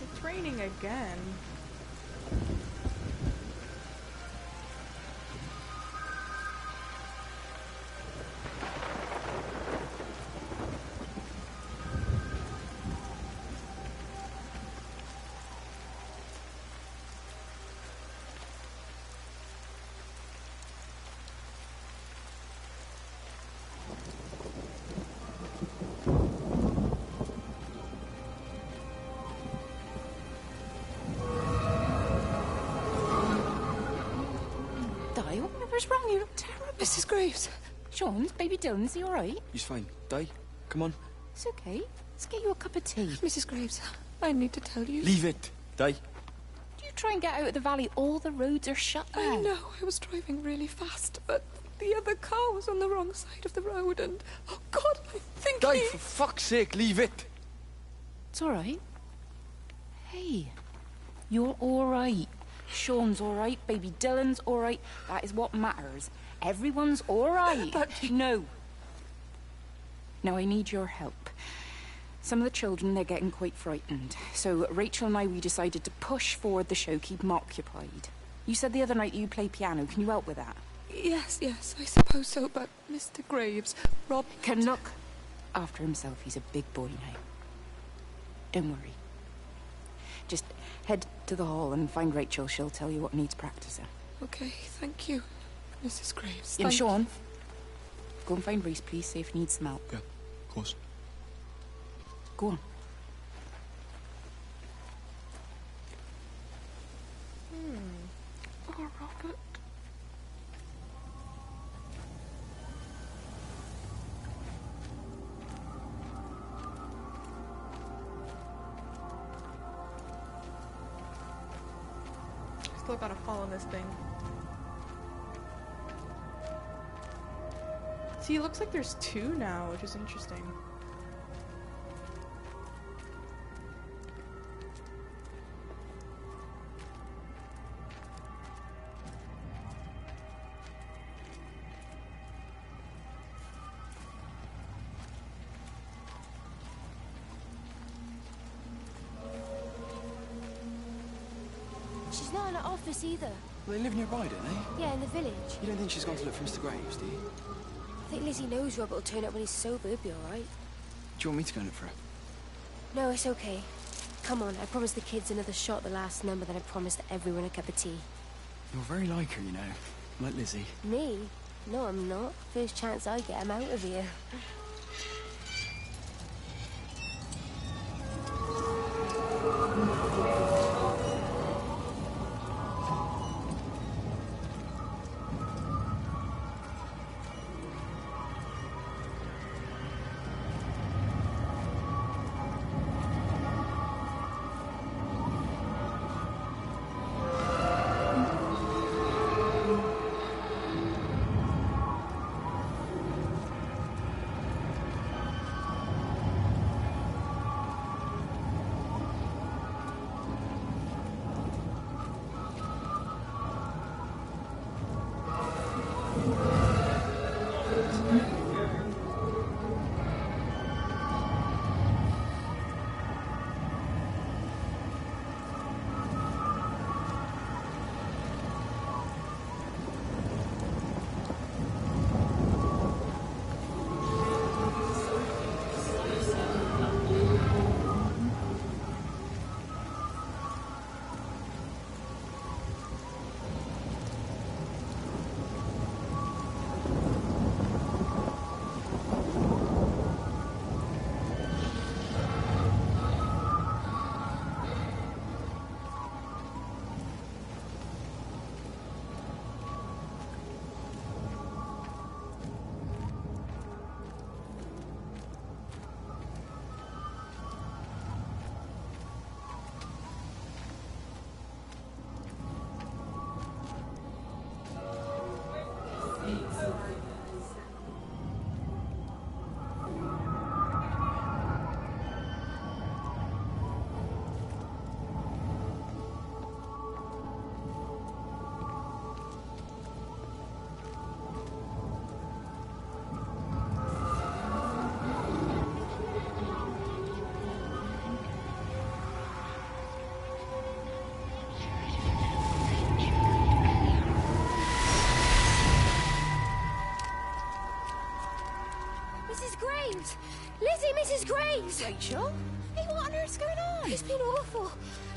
It's raining again. What's wrong? You look terrible. Mrs. Graves. Sean, baby Dylan, is he all right? He's fine. Di, come on. It's okay. Let's get you a cup of tea. Mrs. Graves, I need to tell you. Leave it, Di. Do you try and get out of the valley? All the roads are shut now. I know. I was driving really fast, but the other car was on the wrong side of the road, and oh God, I think Di, for fuck's sake, leave it. It's all right. Hey, you're all right. Sean's all right, baby Dylan's all right. That is what matters. Everyone's all right. But... No. Now, I need your help. Some of the children, they're getting quite frightened. So Rachel and I, we decided to push forward the show, keep them occupied. You said the other night you play piano. Can you help with that? Yes, I suppose so, but Mr. Graves, Rob... Can look after himself. He's a big boy now. Don't worry. Just head to the hall and find Rachel. She'll tell you what needs practicing. Okay, thank you, Mrs. Graves. And Sean, go and find Reese, please. See if he needs some help. Yeah, of course. Go on. Oh, Robert. Still gotta follow this thing. See, it looks like there's two now, which is interesting. She's not in her office either. Well, they live nearby, don't they? Yeah, in the village. You don't think she's gone to look for Mr. Graves, do you? I think Lizzie knows Robert will turn up when he's sober. He'll be alright. Do you want me to go and look for her? No, it's okay. Come on, I promised the kids another shot at the last number, then I promised everyone a cup of tea. You're very like her, you know. Like Lizzie. Me? No, I'm not. First chance I get, I'm out of here. Mrs. Graves! Lizzie, Mrs. Graves! Rachel? Hey, what on earth's going on? It's been awful.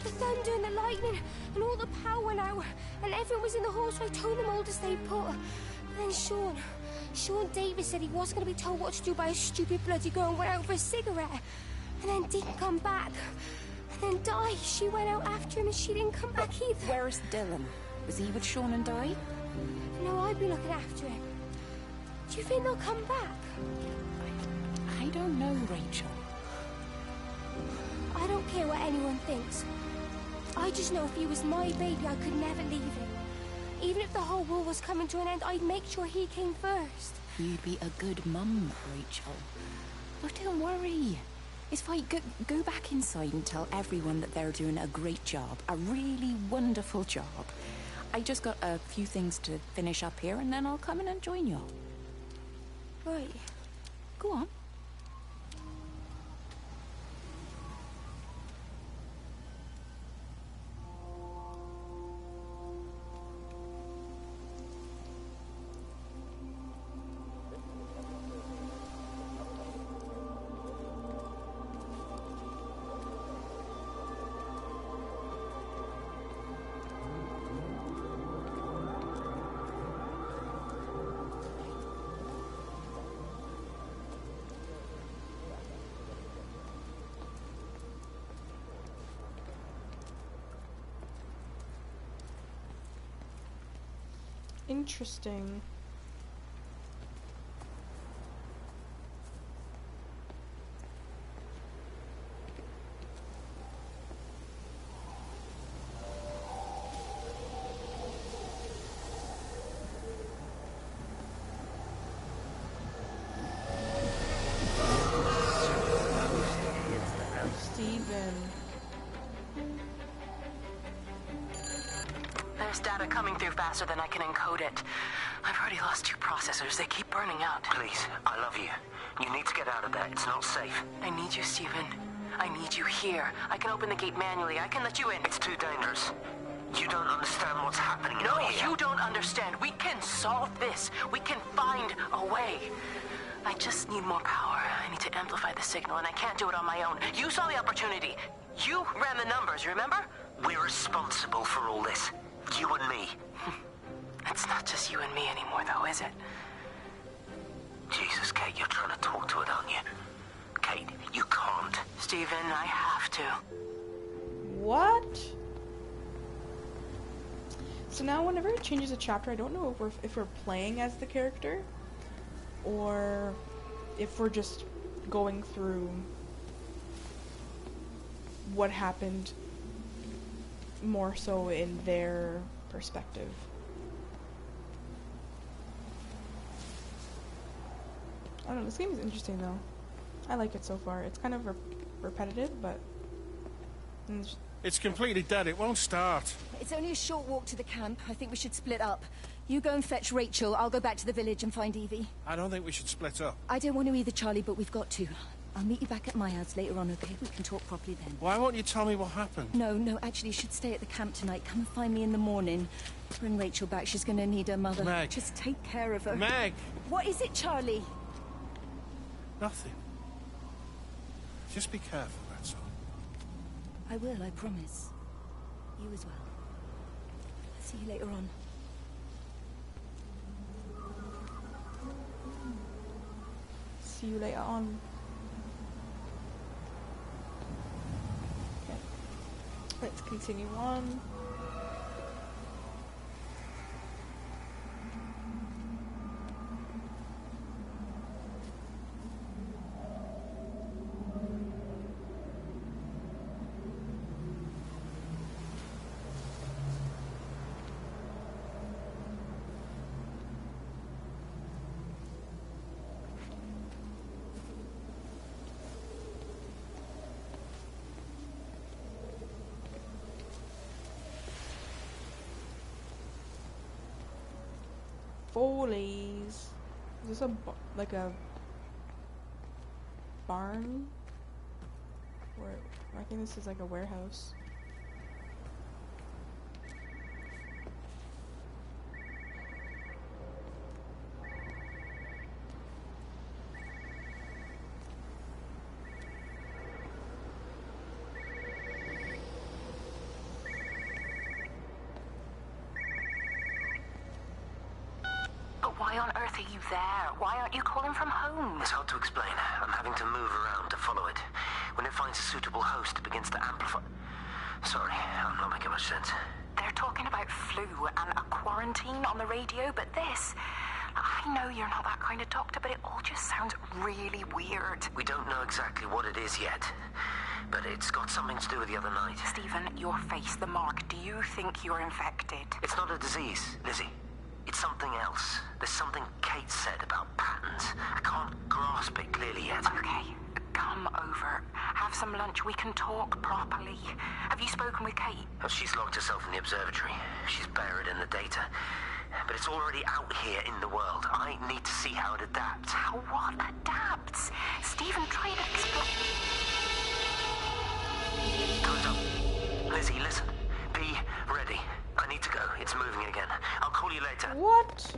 The thunder and the lightning and all the power went out and everyone was in the hall, so I told them all to stay put. And then Sean Davis said he wasn't going to be told what to do by a stupid bloody girl and went out for a cigarette. And then didn't come back. And then Di, she went out after him and she didn't come back either. Where's Dylan? Was he with Sean and Di? No, I'd be looking after him. Do you think they'll come back? I don't know, Rachel. I don't care what anyone thinks. I just know if he was my baby, I could never leave him. Even if the whole world was coming to an end, I'd make sure he came first. You'd be a good mum, Rachel. But don't worry. It's fine. Go back inside and tell everyone that they're doing a great job. A really wonderful job. I just got a few things to finish up here, and then I'll come in and join you. Right. Go on. Interesting. Steven. There's data coming through faster than I can encode it. I've already lost 2 processors. They keep burning out. Please, I love you. You need to get out of there. It's not safe. I need you, Stephen. I need you here. I can open the gate manually. I can let you in. It's too dangerous. You don't understand what's happening No, out here. you don't understand. We can solve this. We can find a way. I just need more power. I need to amplify the signal, and I can't do it on my own. You saw the opportunity. You ran the numbers, remember? We're responsible for all this. You and me. It's not just you and me anymore, though, is it? Jesus, Kate, you're trying to talk to it, aren't you? Kate, you can't. Stephen, I have to. What? So now whenever it changes a chapter, I don't know if we're playing as the character or if we're just going through what happened more so in their perspective. I don't know, this game is interesting though. I like it so far. It's kind of repetitive, but... It's completely dead. It won't start. It's only a short walk to the camp. I think we should split up. You go and fetch Rachel. I'll go back to the village and find Evie. I don't think we should split up. I don't want to either, Charlie, but we've got to. I'll meet you back at my house later on, okay? We can talk properly then. Why won't you tell me what happened? No, actually, you should stay at the camp tonight. Come and find me in the morning. Bring Rachel back. She's going to need her mother. Meg. Just take care of her. Meg! What is it, Charlie? Nothing. Just be careful, that's all. I will, I promise. You as well. See you later on. See you later on. Okay. Let's continue on. Foley's. Is this like a barn? Or I think this is like a warehouse. Why on earth are you there? Why aren't you calling from home? It's hard to explain. I'm having to move around to follow it. When it finds a suitable host, it begins to amplify. Sorry, I'm not making much sense. They're talking about flu and a quarantine on the radio, but this... I know you're not that kind of doctor, but it all just sounds really weird. We don't know exactly what it is yet, but it's got something to do with the other night. Stephen, your face, the mark, do you think you're infected? It's not a disease, Lizzie. It's something else. There's something Kate said about patterns. I can't grasp it clearly yet. Okay. come over. Have some lunch. We can talk properly. Have you spoken with Kate? Well, she's locked herself in the observatory. She's buried in the data. But it's already out here in the world. I need to see how it adapts. How what adapts? Stephen, try to explain. Time's up. Lizzie, listen. Be ready. I need to go. It's moving again. I'll call you later. What?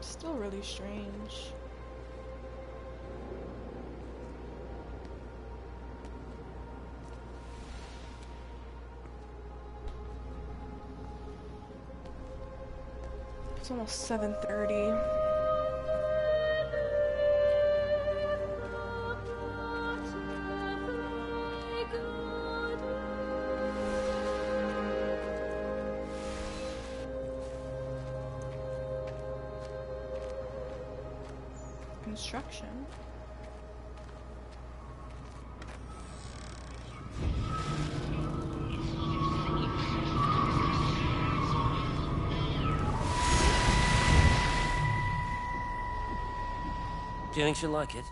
Still really strange. It's almost 7:30. Construction. Do you think she'll like it?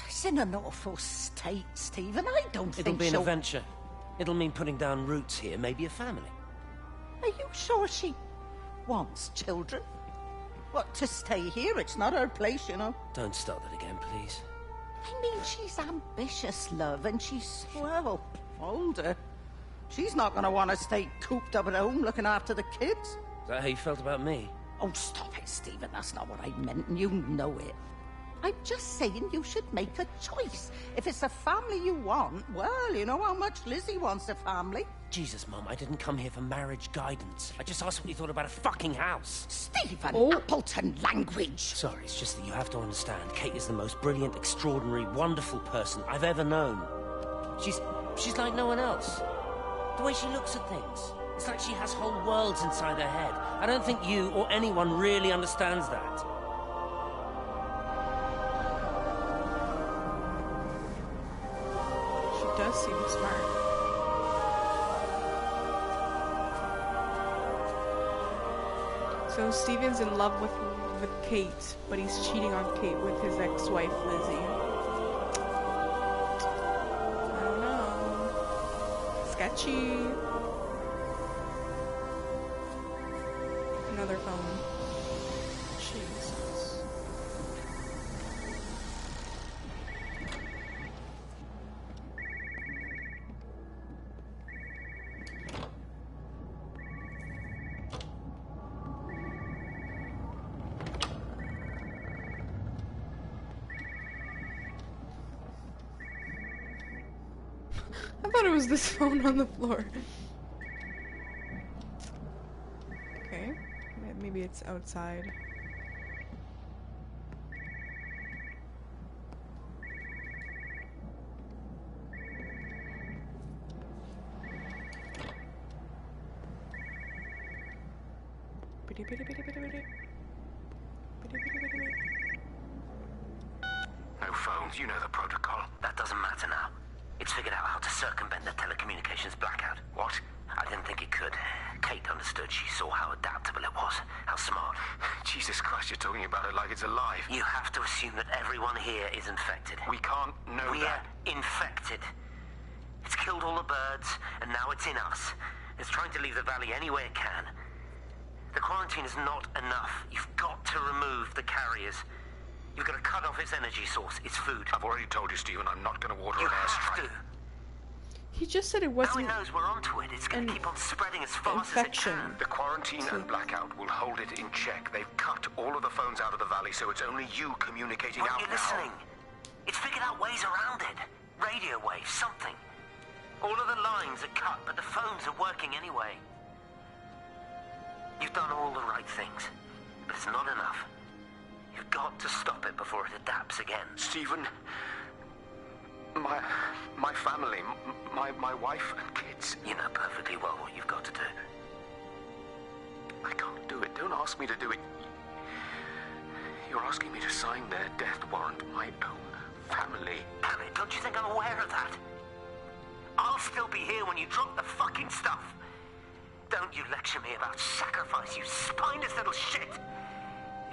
It's in an awful state, Stephen. I don't think It'll be an she'll... adventure. It'll mean putting down roots here, maybe a family. Are you sure she wants children? What, to stay here? It's not her place, you know. Don't start that again, please. I mean, she's ambitious, love, and she's, well, older. She's not going to want to stay cooped up at home looking after the kids. Is that how you felt about me? Oh, stop it, Stephen. That's not what I meant, and you know it. I'm just saying you should make a choice. If it's a family you want, well, you know how much Lizzie wants a family. Jesus, Mum, I didn't come here for marriage guidance. I just asked what you thought about a fucking house. Stephen, Appleton language. Sorry, it's just that you have to understand. Kate is the most brilliant, extraordinary, wonderful person I've ever known. She's like no one else. The way she looks at things. It's like she has whole worlds inside her head. I don't think you or anyone really understands that. She does seem smart. So Stephen's in love with Kate, but he's cheating on Kate with his ex-wife, Lizzie. I don't know. Sketchy. Another phone. Jesus. I thought it was this phone on the floor. Okay. Maybe it's outside. No phones, you know the protocol. That doesn't matter now. It's figured out how to circumvent the telecommunications blackout. What? I didn't think it could. Kate understood. She saw how adaptable it was. How smart. Jesus Christ, you're talking about it like it's alive. You have to assume that everyone here is infected. We can't know that. We're infected. It's killed all the birds, and now it's in us. It's trying to leave the valley any way it can. The quarantine is not enough. You've got to remove the carriers. You've got to cut off its energy source, its food. I've already told you, Stephen, I'm not going to order an airstrike. He just said it wasn't. Now it knows we're onto it. It's going to keep on spreading as fast as it can. The quarantine and blackout will hold it in check. They've cut all of the phones out of the valley, so it's only you communicating out now. Are you listening? It's figured out ways around it. Radio waves, something. All of the lines are cut, but the phones are working anyway. You've done all the right things, but it's not enough. You've got to stop it before it adapts again. Stephen, my family, my wife and kids. You know perfectly well what you've got to do. I can't do it. Don't ask me to do it. You're asking me to sign their death warrant, my own family. Damn it, don't you think I'm aware of that? I'll still be here when you drop the fucking stuff. Don't you lecture me about sacrifice, you spineless little shit.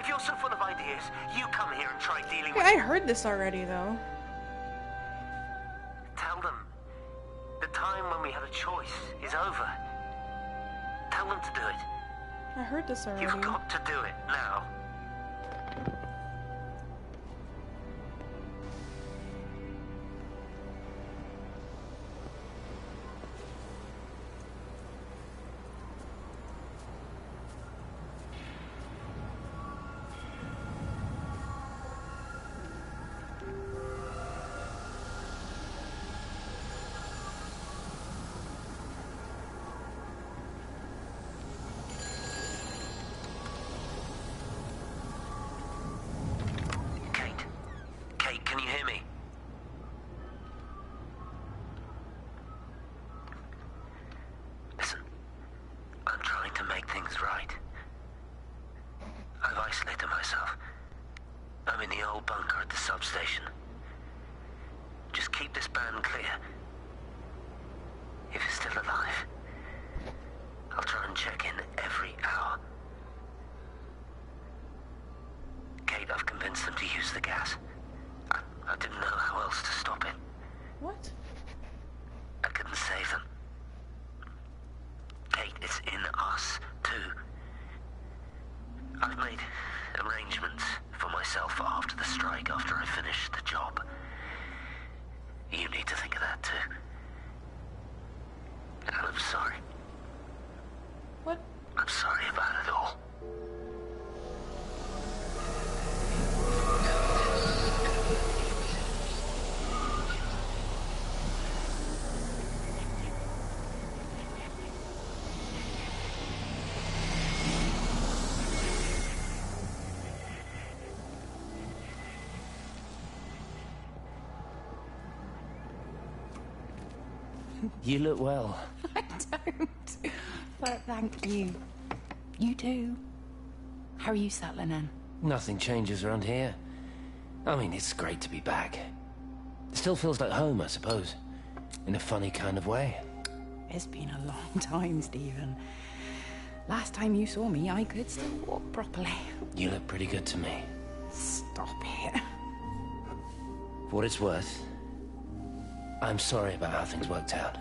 If you're so full of ideas, you come here and try dealing Hey, with... I heard this already, though. Tell them the time when we had a choice is over. Tell them to do it. I heard this already. You've got to do it now. Kate, can you hear me? Listen, I'm trying to make things right. I've isolated myself. I'm in the old bunker at the substation. Just keep this band clear. If it's still alive, I'll try and check in every hour. Kate, I've convinced them to use the gas. I didn't know how else to stop it. What? I couldn't save them. Kate, it's in us, too. I've made arrangements for myself after the strike, after I finish the job. You need to think of that, too. And I'm sorry. What? I'm sorry about it all. You look well. I don't. But thank you. You too. How are you settling in? Nothing changes around here. I mean, it's great to be back. It still feels like home, I suppose. In a funny kind of way. It's been a long time, Stephen. Last time you saw me, I could still walk properly. You look pretty good to me. Stop it. For what it's worth, I'm sorry about how things worked out.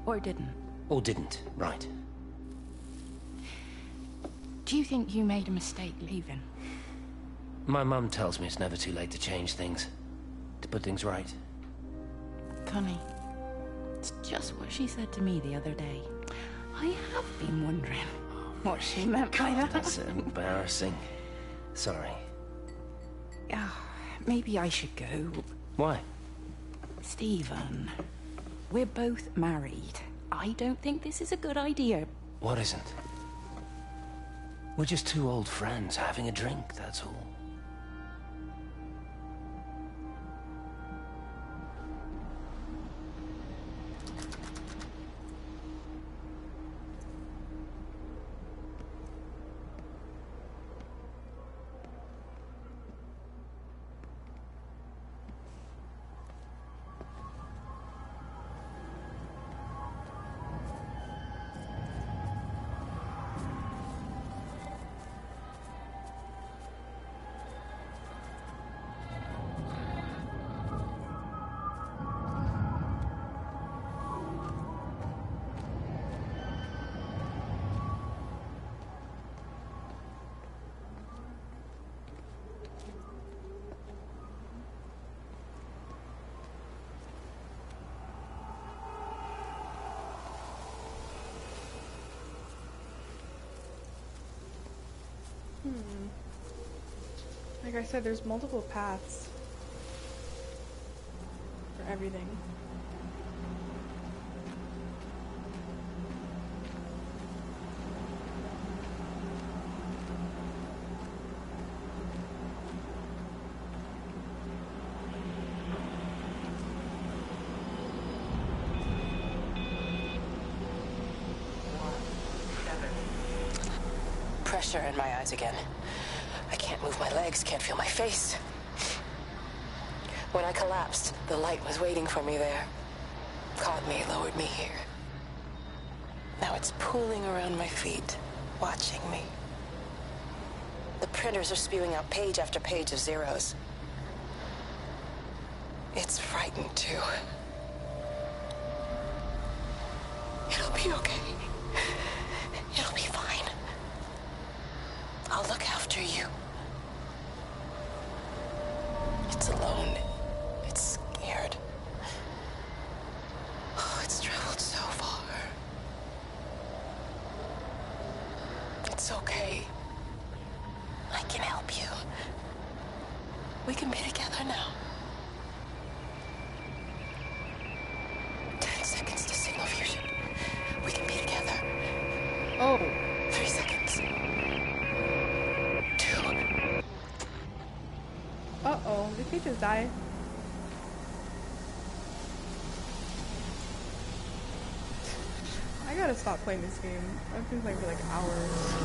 Or didn't. Or didn't, right. Do you think you made a mistake leaving? My mum tells me it's never too late to change things. To put things right. Funny. It's just what she said to me the other day. I have been wondering what she meant by that. That's embarrassing. Sorry. Maybe I should go. Why? Stephen, we're both married. I don't think this is a good idea. What isn't? We're just two old friends having a drink, that's all. Like I said, there's multiple paths for everything. Pressure in my eyes again. I can't move my legs, can't feel my face. When I collapsed, the light was waiting for me there. Caught me, lowered me here. Now it's pooling around my feet, watching me. The printers are spewing out page after page of zeros. It's frightened, too. It'll be okay. It'll be fine. I'll look after you. It's alone. It's scared. Oh, it's traveled so far. It's okay. I can help you. We can be together now. 10 seconds to signal fusion. We can be together. Oh. 3 seconds. 2. Uh-oh. Did he just die? I gotta stop playing this game. I've been playing for like hours.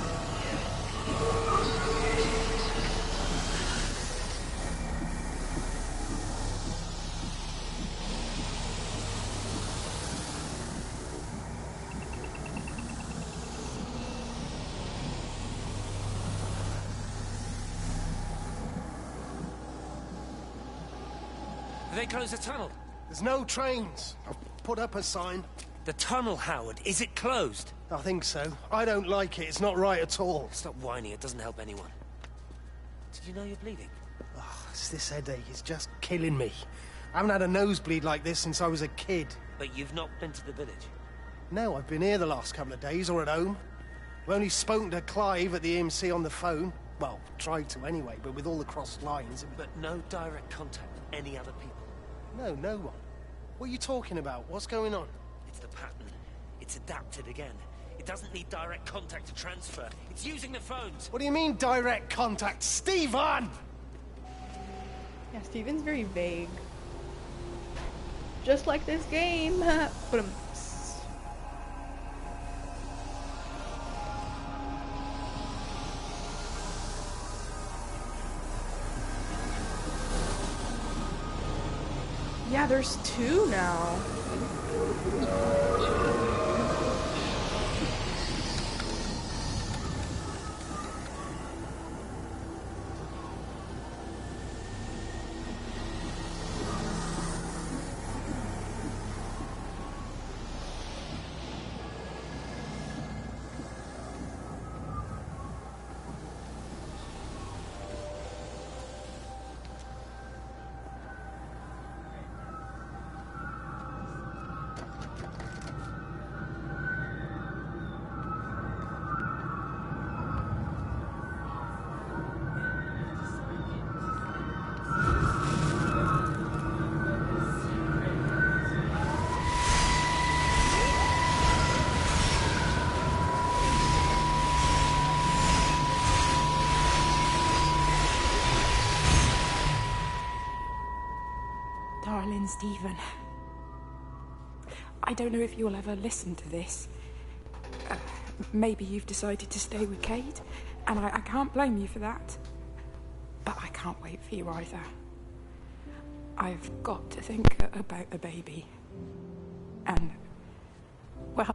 Have they closed the tunnel? There's no trains. I've put up a sign. The tunnel, Howard. Is it closed? I think so. I don't like it. It's not right at all. Stop whining. It doesn't help anyone. Did you know you're bleeding? Oh, it's this headache. It's just killing me. I haven't had a nosebleed like this since I was a kid. But you've not been to the village? No, I've been here the last couple of days, or at home. I've only spoken to Clive at the EMC on the phone. Well, tried to anyway, but with all the crossed lines... But no direct contact with any other people? No, no one. What are you talking about? What's going on? It's the pattern. It's adapted again. It doesn't need direct contact to transfer. It's using the phones. What do you mean, direct contact? Stephen! Yeah, Steven's very vague. Just like this game. But yeah, there's 2 now. Darling Stephen, I don't know if you'll ever listen to this. Maybe you've decided to stay with Cade, and I can't blame you for that. But I can't wait for you either. I've got to think about the baby. And, well...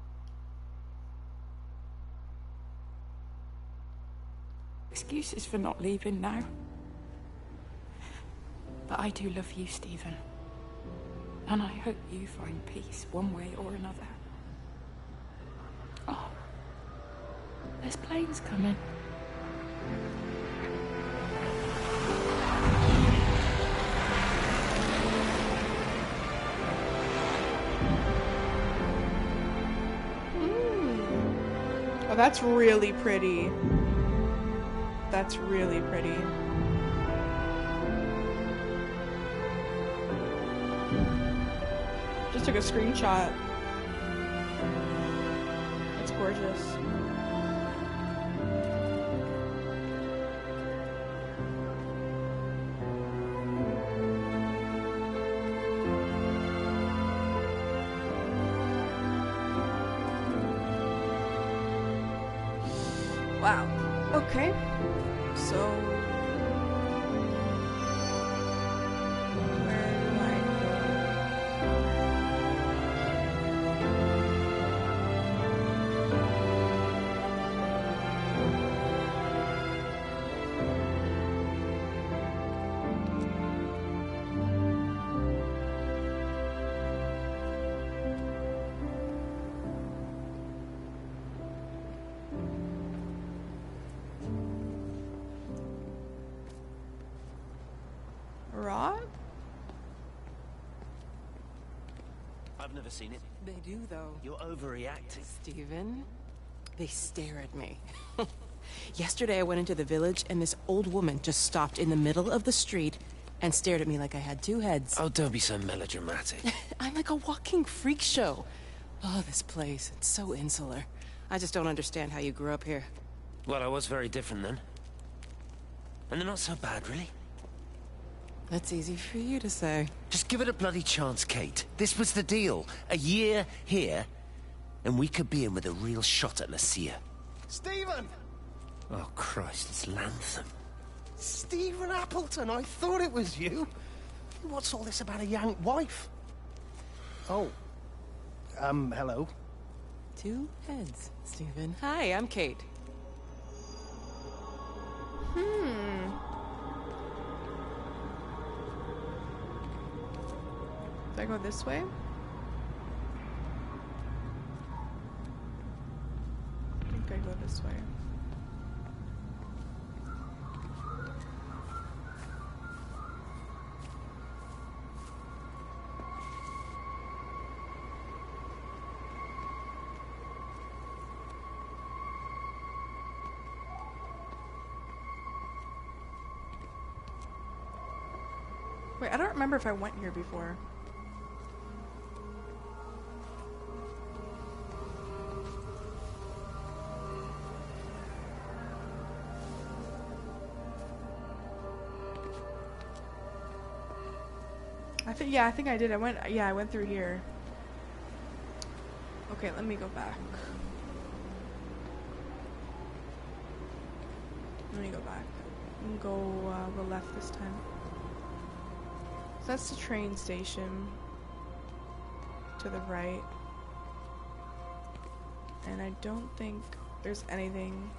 excuses for not leaving now. But I do love you, Stephen. And I hope you find peace one way or another. Oh, there's planes coming. Oh, that's really pretty. That's really pretty. Just took a screenshot. It's gorgeous. Wow. Okay. So I've never seen it. They do, though. You're overreacting. Stephen, they stare at me. Yesterday I went into the village and this old woman just stopped in the middle of the street and stared at me like I had two heads. Oh, don't be so melodramatic. I'm like a walking freak show. Oh, this place, it's so insular. I just don't understand how you grew up here. Well, I was very different then. And they're not so bad, really. That's easy for you to say. Just give it a bloody chance, Kate. This was the deal. A year here, and we could be in with a real shot at Lucia. Stephen! Oh, Christ, it's Lantham. Stephen Appleton, I thought it was you. What's all this about a Yank wife? Oh. Hello. Two heads, Stephen. Hi, I'm Kate. Do I go this way? I think I go this way. Wait, I don't remember if I went here before. I think I did. I went through here. Okay, let me go back. Let me go back. And go left this time. So that's the train station. To the right. And I don't think there's anything.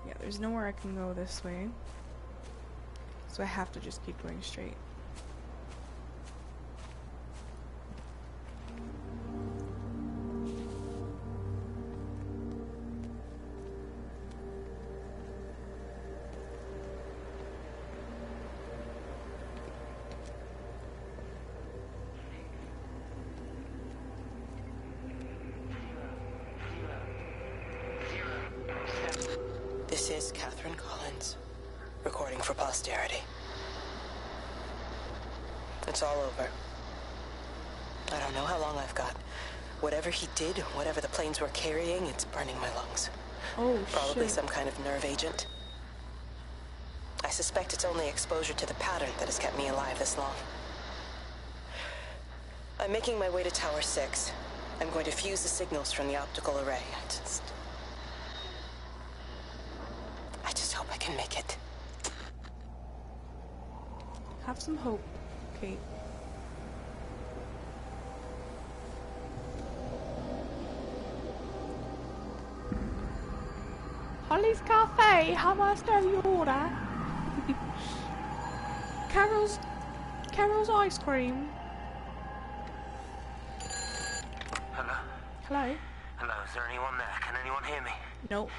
Yeah, there's nowhere I can go this way. So I have to just keep going straight. This is Catherine Collins, recording for posterity. It's all over. I don't know how long I've got. Whatever he did, whatever the planes were carrying, it's burning my lungs. Oh, Probably shit. some kind of nerve agent. I suspect it's only exposure to the pattern that has kept me alive this long. I'm making my way to Tower 6. I'm going to fuse the signals from the optical array. I just hope I can make it. Have some hope, Kate. Holly's Cafe, how much serve your order? Carol's ice cream. Hello? Hello? Hello, is there anyone there? Can anyone hear me? Nope.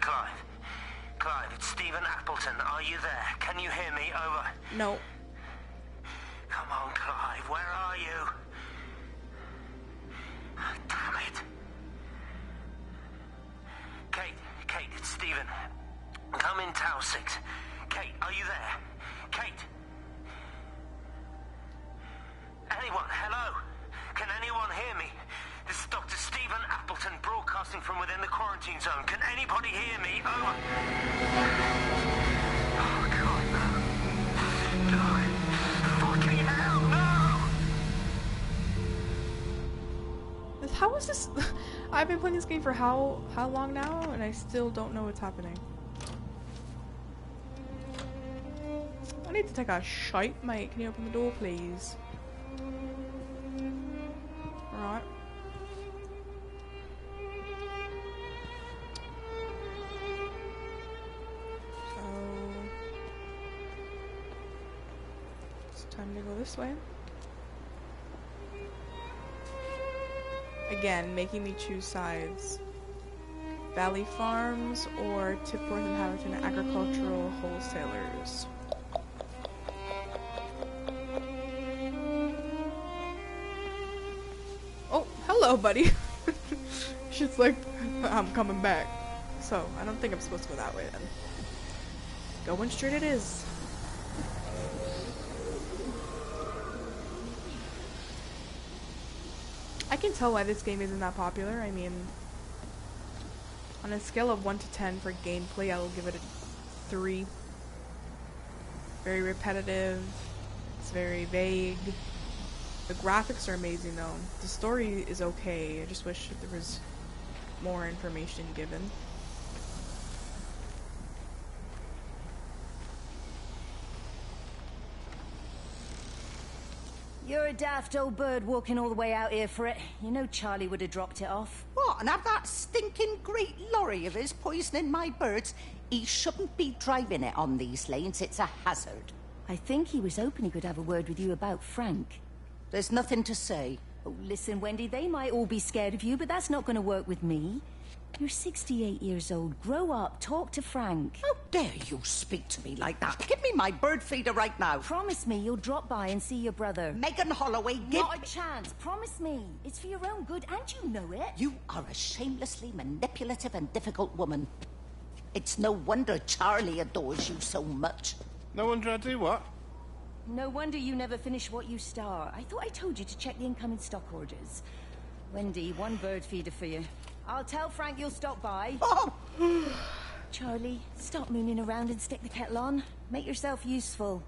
Clive, it's Stephen Appleton. Are you there? Can you hear me? Over. No. Come on, Clive, where are you? Damn it. Kate, it's Stephen. Come in Tower 6. Kate, are you there? Kate? Anyone, hello? Can anyone hear me? This is Dr. Stephen Appleton broadcasting from within the quarantine zone. Can anybody hear me? Over. Oh, God, no. No. Fucking hell, no! How is this? I've been playing this game for how long now, and I still don't know what's happening. I need to take a shite, mate. Can you open the door, please? Right. So it's time to go this way. Again, making me choose sides. Valley Farms or Tipworth and Haverton Agricultural Wholesalers. hello, buddy. She's like, I'm coming back. So, I don't think I'm supposed to go that way then. Going straight it is. I can tell why this game isn't that popular. I mean, on a scale of 1 to 10 for gameplay, I will give it a 3. Very repetitive. It's very vague. The graphics are amazing though. The story is okay. I just wish there was more information given. You're a daft old bird walking all the way out here for it. You know Charlie would have dropped it off. What, and have that stinking great lorry of his poisoning my birds? He shouldn't be driving it on these lanes. It's a hazard. I think he was hoping he could have a word with you about Frank. There's nothing to say. Oh, listen, Wendy, they might all be scared of you, but that's not going to work with me. You're 68 years old. Grow up. Talk to Frank. How dare you speak to me like that? Give me my bird feeder right now. Promise me you'll drop by and see your brother. Megan Holloway, give... Not a chance. Promise me. It's for your own good, and you know it. You are a shamelessly manipulative and difficult woman. It's no wonder Charlie adores you so much. No wonder I do what? No wonder you never finish what you start. I thought I told you to check the incoming stock orders. Wendy, 1 bird feeder for you. I'll tell Frank you'll stop by. Oh. Charlie, stop mooning around and stick the kettle on. Make yourself useful.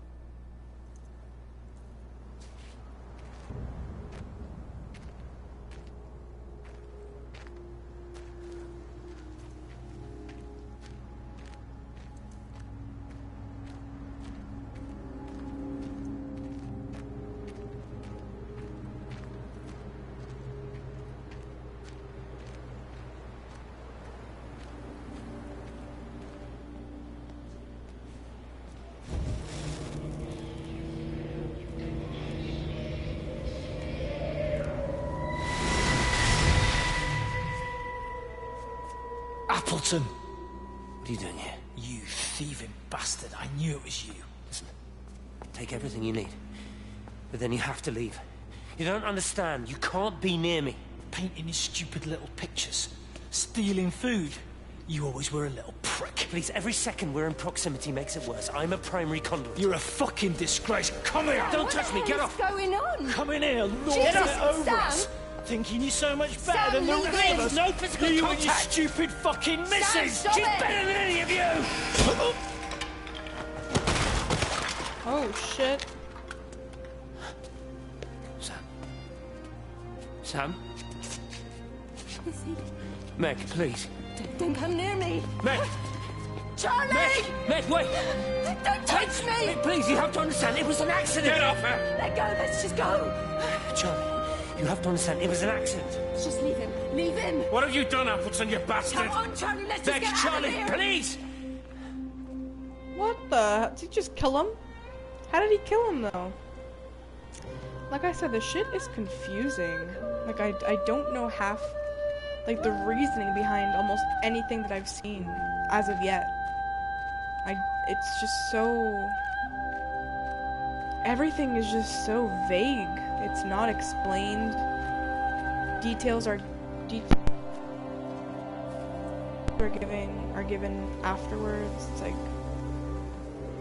Appleton! What are you doing here? You thieving bastard. I knew it was you. Listen, take everything you need. But then you have to leave. You don't understand. You can't be near me. Painting your stupid little pictures. Stealing food. You always were a little prick. Please, every second we're in proximity makes it worse. I'm a primary conduit. You're a fucking disgrace. Come here! Don't touch me, get off! What's going on? Come in here, lord Jesus, it over Sam. us. Thinking you're so much better Sam, than the leave rest him. of us. No physical you contact. and your stupid fucking missus. stop She's it. better than any of you. Oh shit. Sam? Lizzie, Meg, please. don't come near me. Meg! Charlie! Meg, wait! Don't touch me! Meg, please, you have to understand, it was an accident! Get off her! Let go, let's just go. Charlie, you have to understand, it was an accident. Just leave him. Leave him. What have you done, Appleton, you bastard? Come on, Charlie, let's just Meg, get out Charlie, of here. please! What the? Did he just kill him? How did he kill him though? Like I said, the shit is confusing. Like I don't know half, like the reasoning behind almost anything that I've seen as of yet. It's just so, everything is just so vague. It's not explained. Details are given afterwards. It's like,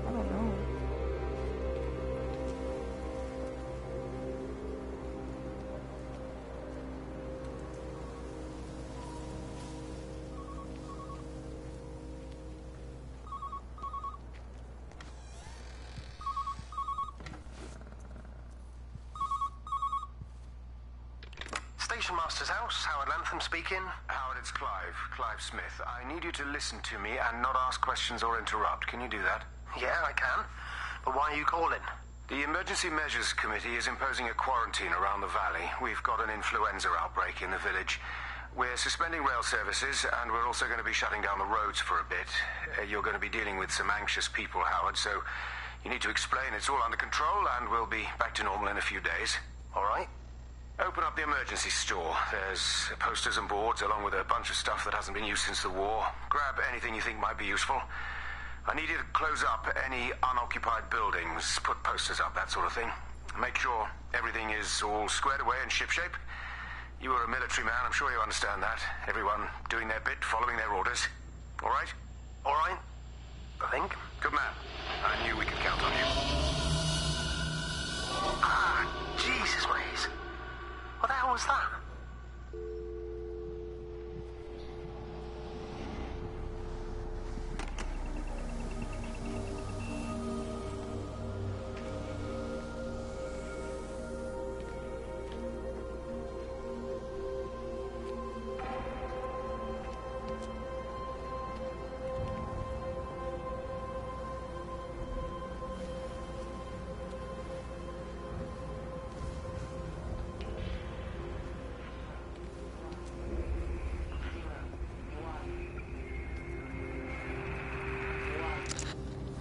I don't know. Station Master's house, Howard Lantham speaking. Howard, it's Clive. Clive Smith. I need you to listen to me and not ask questions or interrupt. Can you do that? Yeah, I can. But why are you calling? The Emergency Measures Committee is imposing a quarantine around the valley. We've got an influenza outbreak in the village. We're suspending rail services, and we're also going to be shutting down the roads for a bit. You're going to be dealing with some anxious people, Howard, so you need to explain it's all under control, and we'll be back to normal in a few days. All right? Open up the emergency store. There's posters and boards, along with a bunch of stuff that hasn't been used since the war. Grab anything you think might be useful. I need you to close up any unoccupied buildings, put posters up, that sort of thing. Make sure everything is all squared away and shipshape. You were a military man, I'm sure you understand that. Everyone doing their bit, following their orders. All right? All right? I think. Good man. I knew we could count on you. Ah, Jesus, Waze. What the hell was that?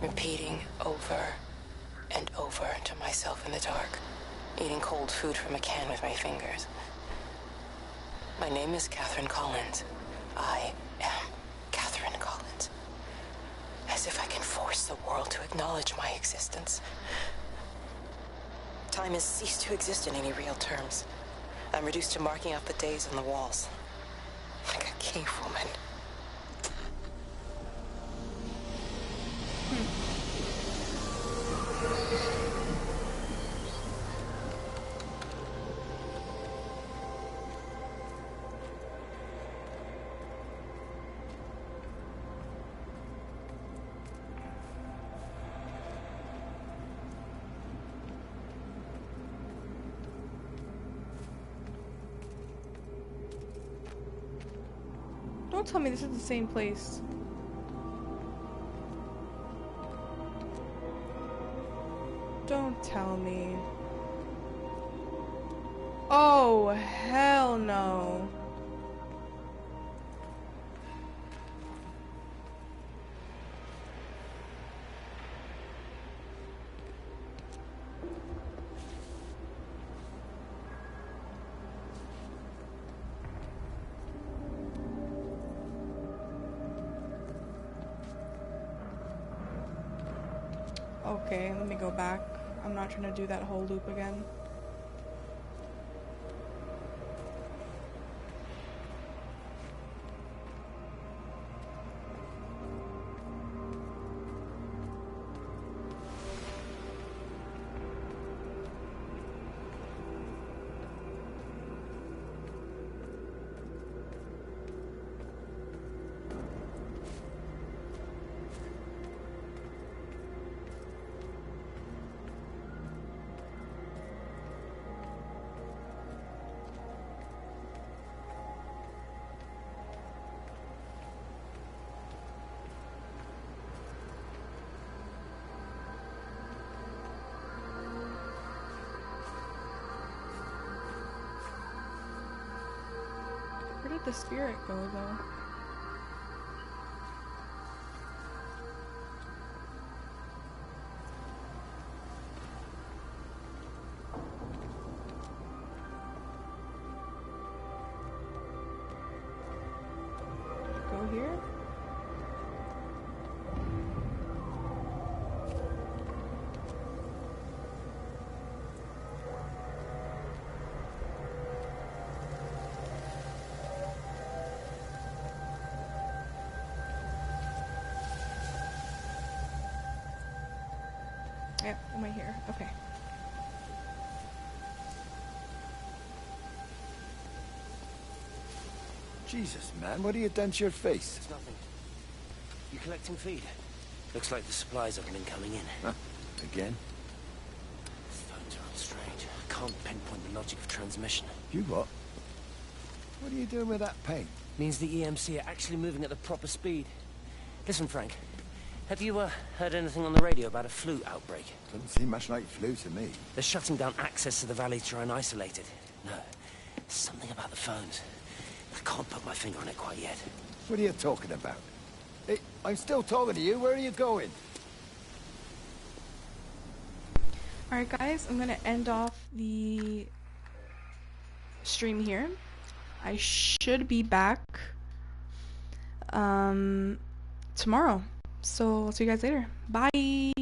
Repeating over and over to myself in the dark, eating cold food from a can with my fingers. My name is Catherine Collins. I am Catherine Collins. As if I can force the world to acknowledge my existence. Time has ceased to exist in any real terms. I'm reduced to marking out the days on the walls. Like a cave woman. Don't tell me this is the same place. Don't tell me. Oh, hell no. Okay, let me go back. I'm not trying to do that whole loop again. Where did the spirit go, though? Go here? Yep, I'm right here. Okay. Jesus, man, what have you done to your face? It's nothing. You collecting feed? Looks like the supplies haven't been coming in. Huh. Again? Phones are all strange. Can't pinpoint the logic of transmission. You what? What are you doing with that paint? Means the EMC are actually moving at the proper speed. Listen, Frank. Have you heard anything on the radio about a flu outbreak? Doesn't seem much like flu to me. They're shutting down access to the valley to try and isolate it. No, something about the phones. I can't put my finger on it quite yet. What are you talking about? Hey, I'm still talking to you. Where are you going? Alright guys, I'm gonna end off the stream here. I should be back tomorrow. So I'll see you guys later. Bye!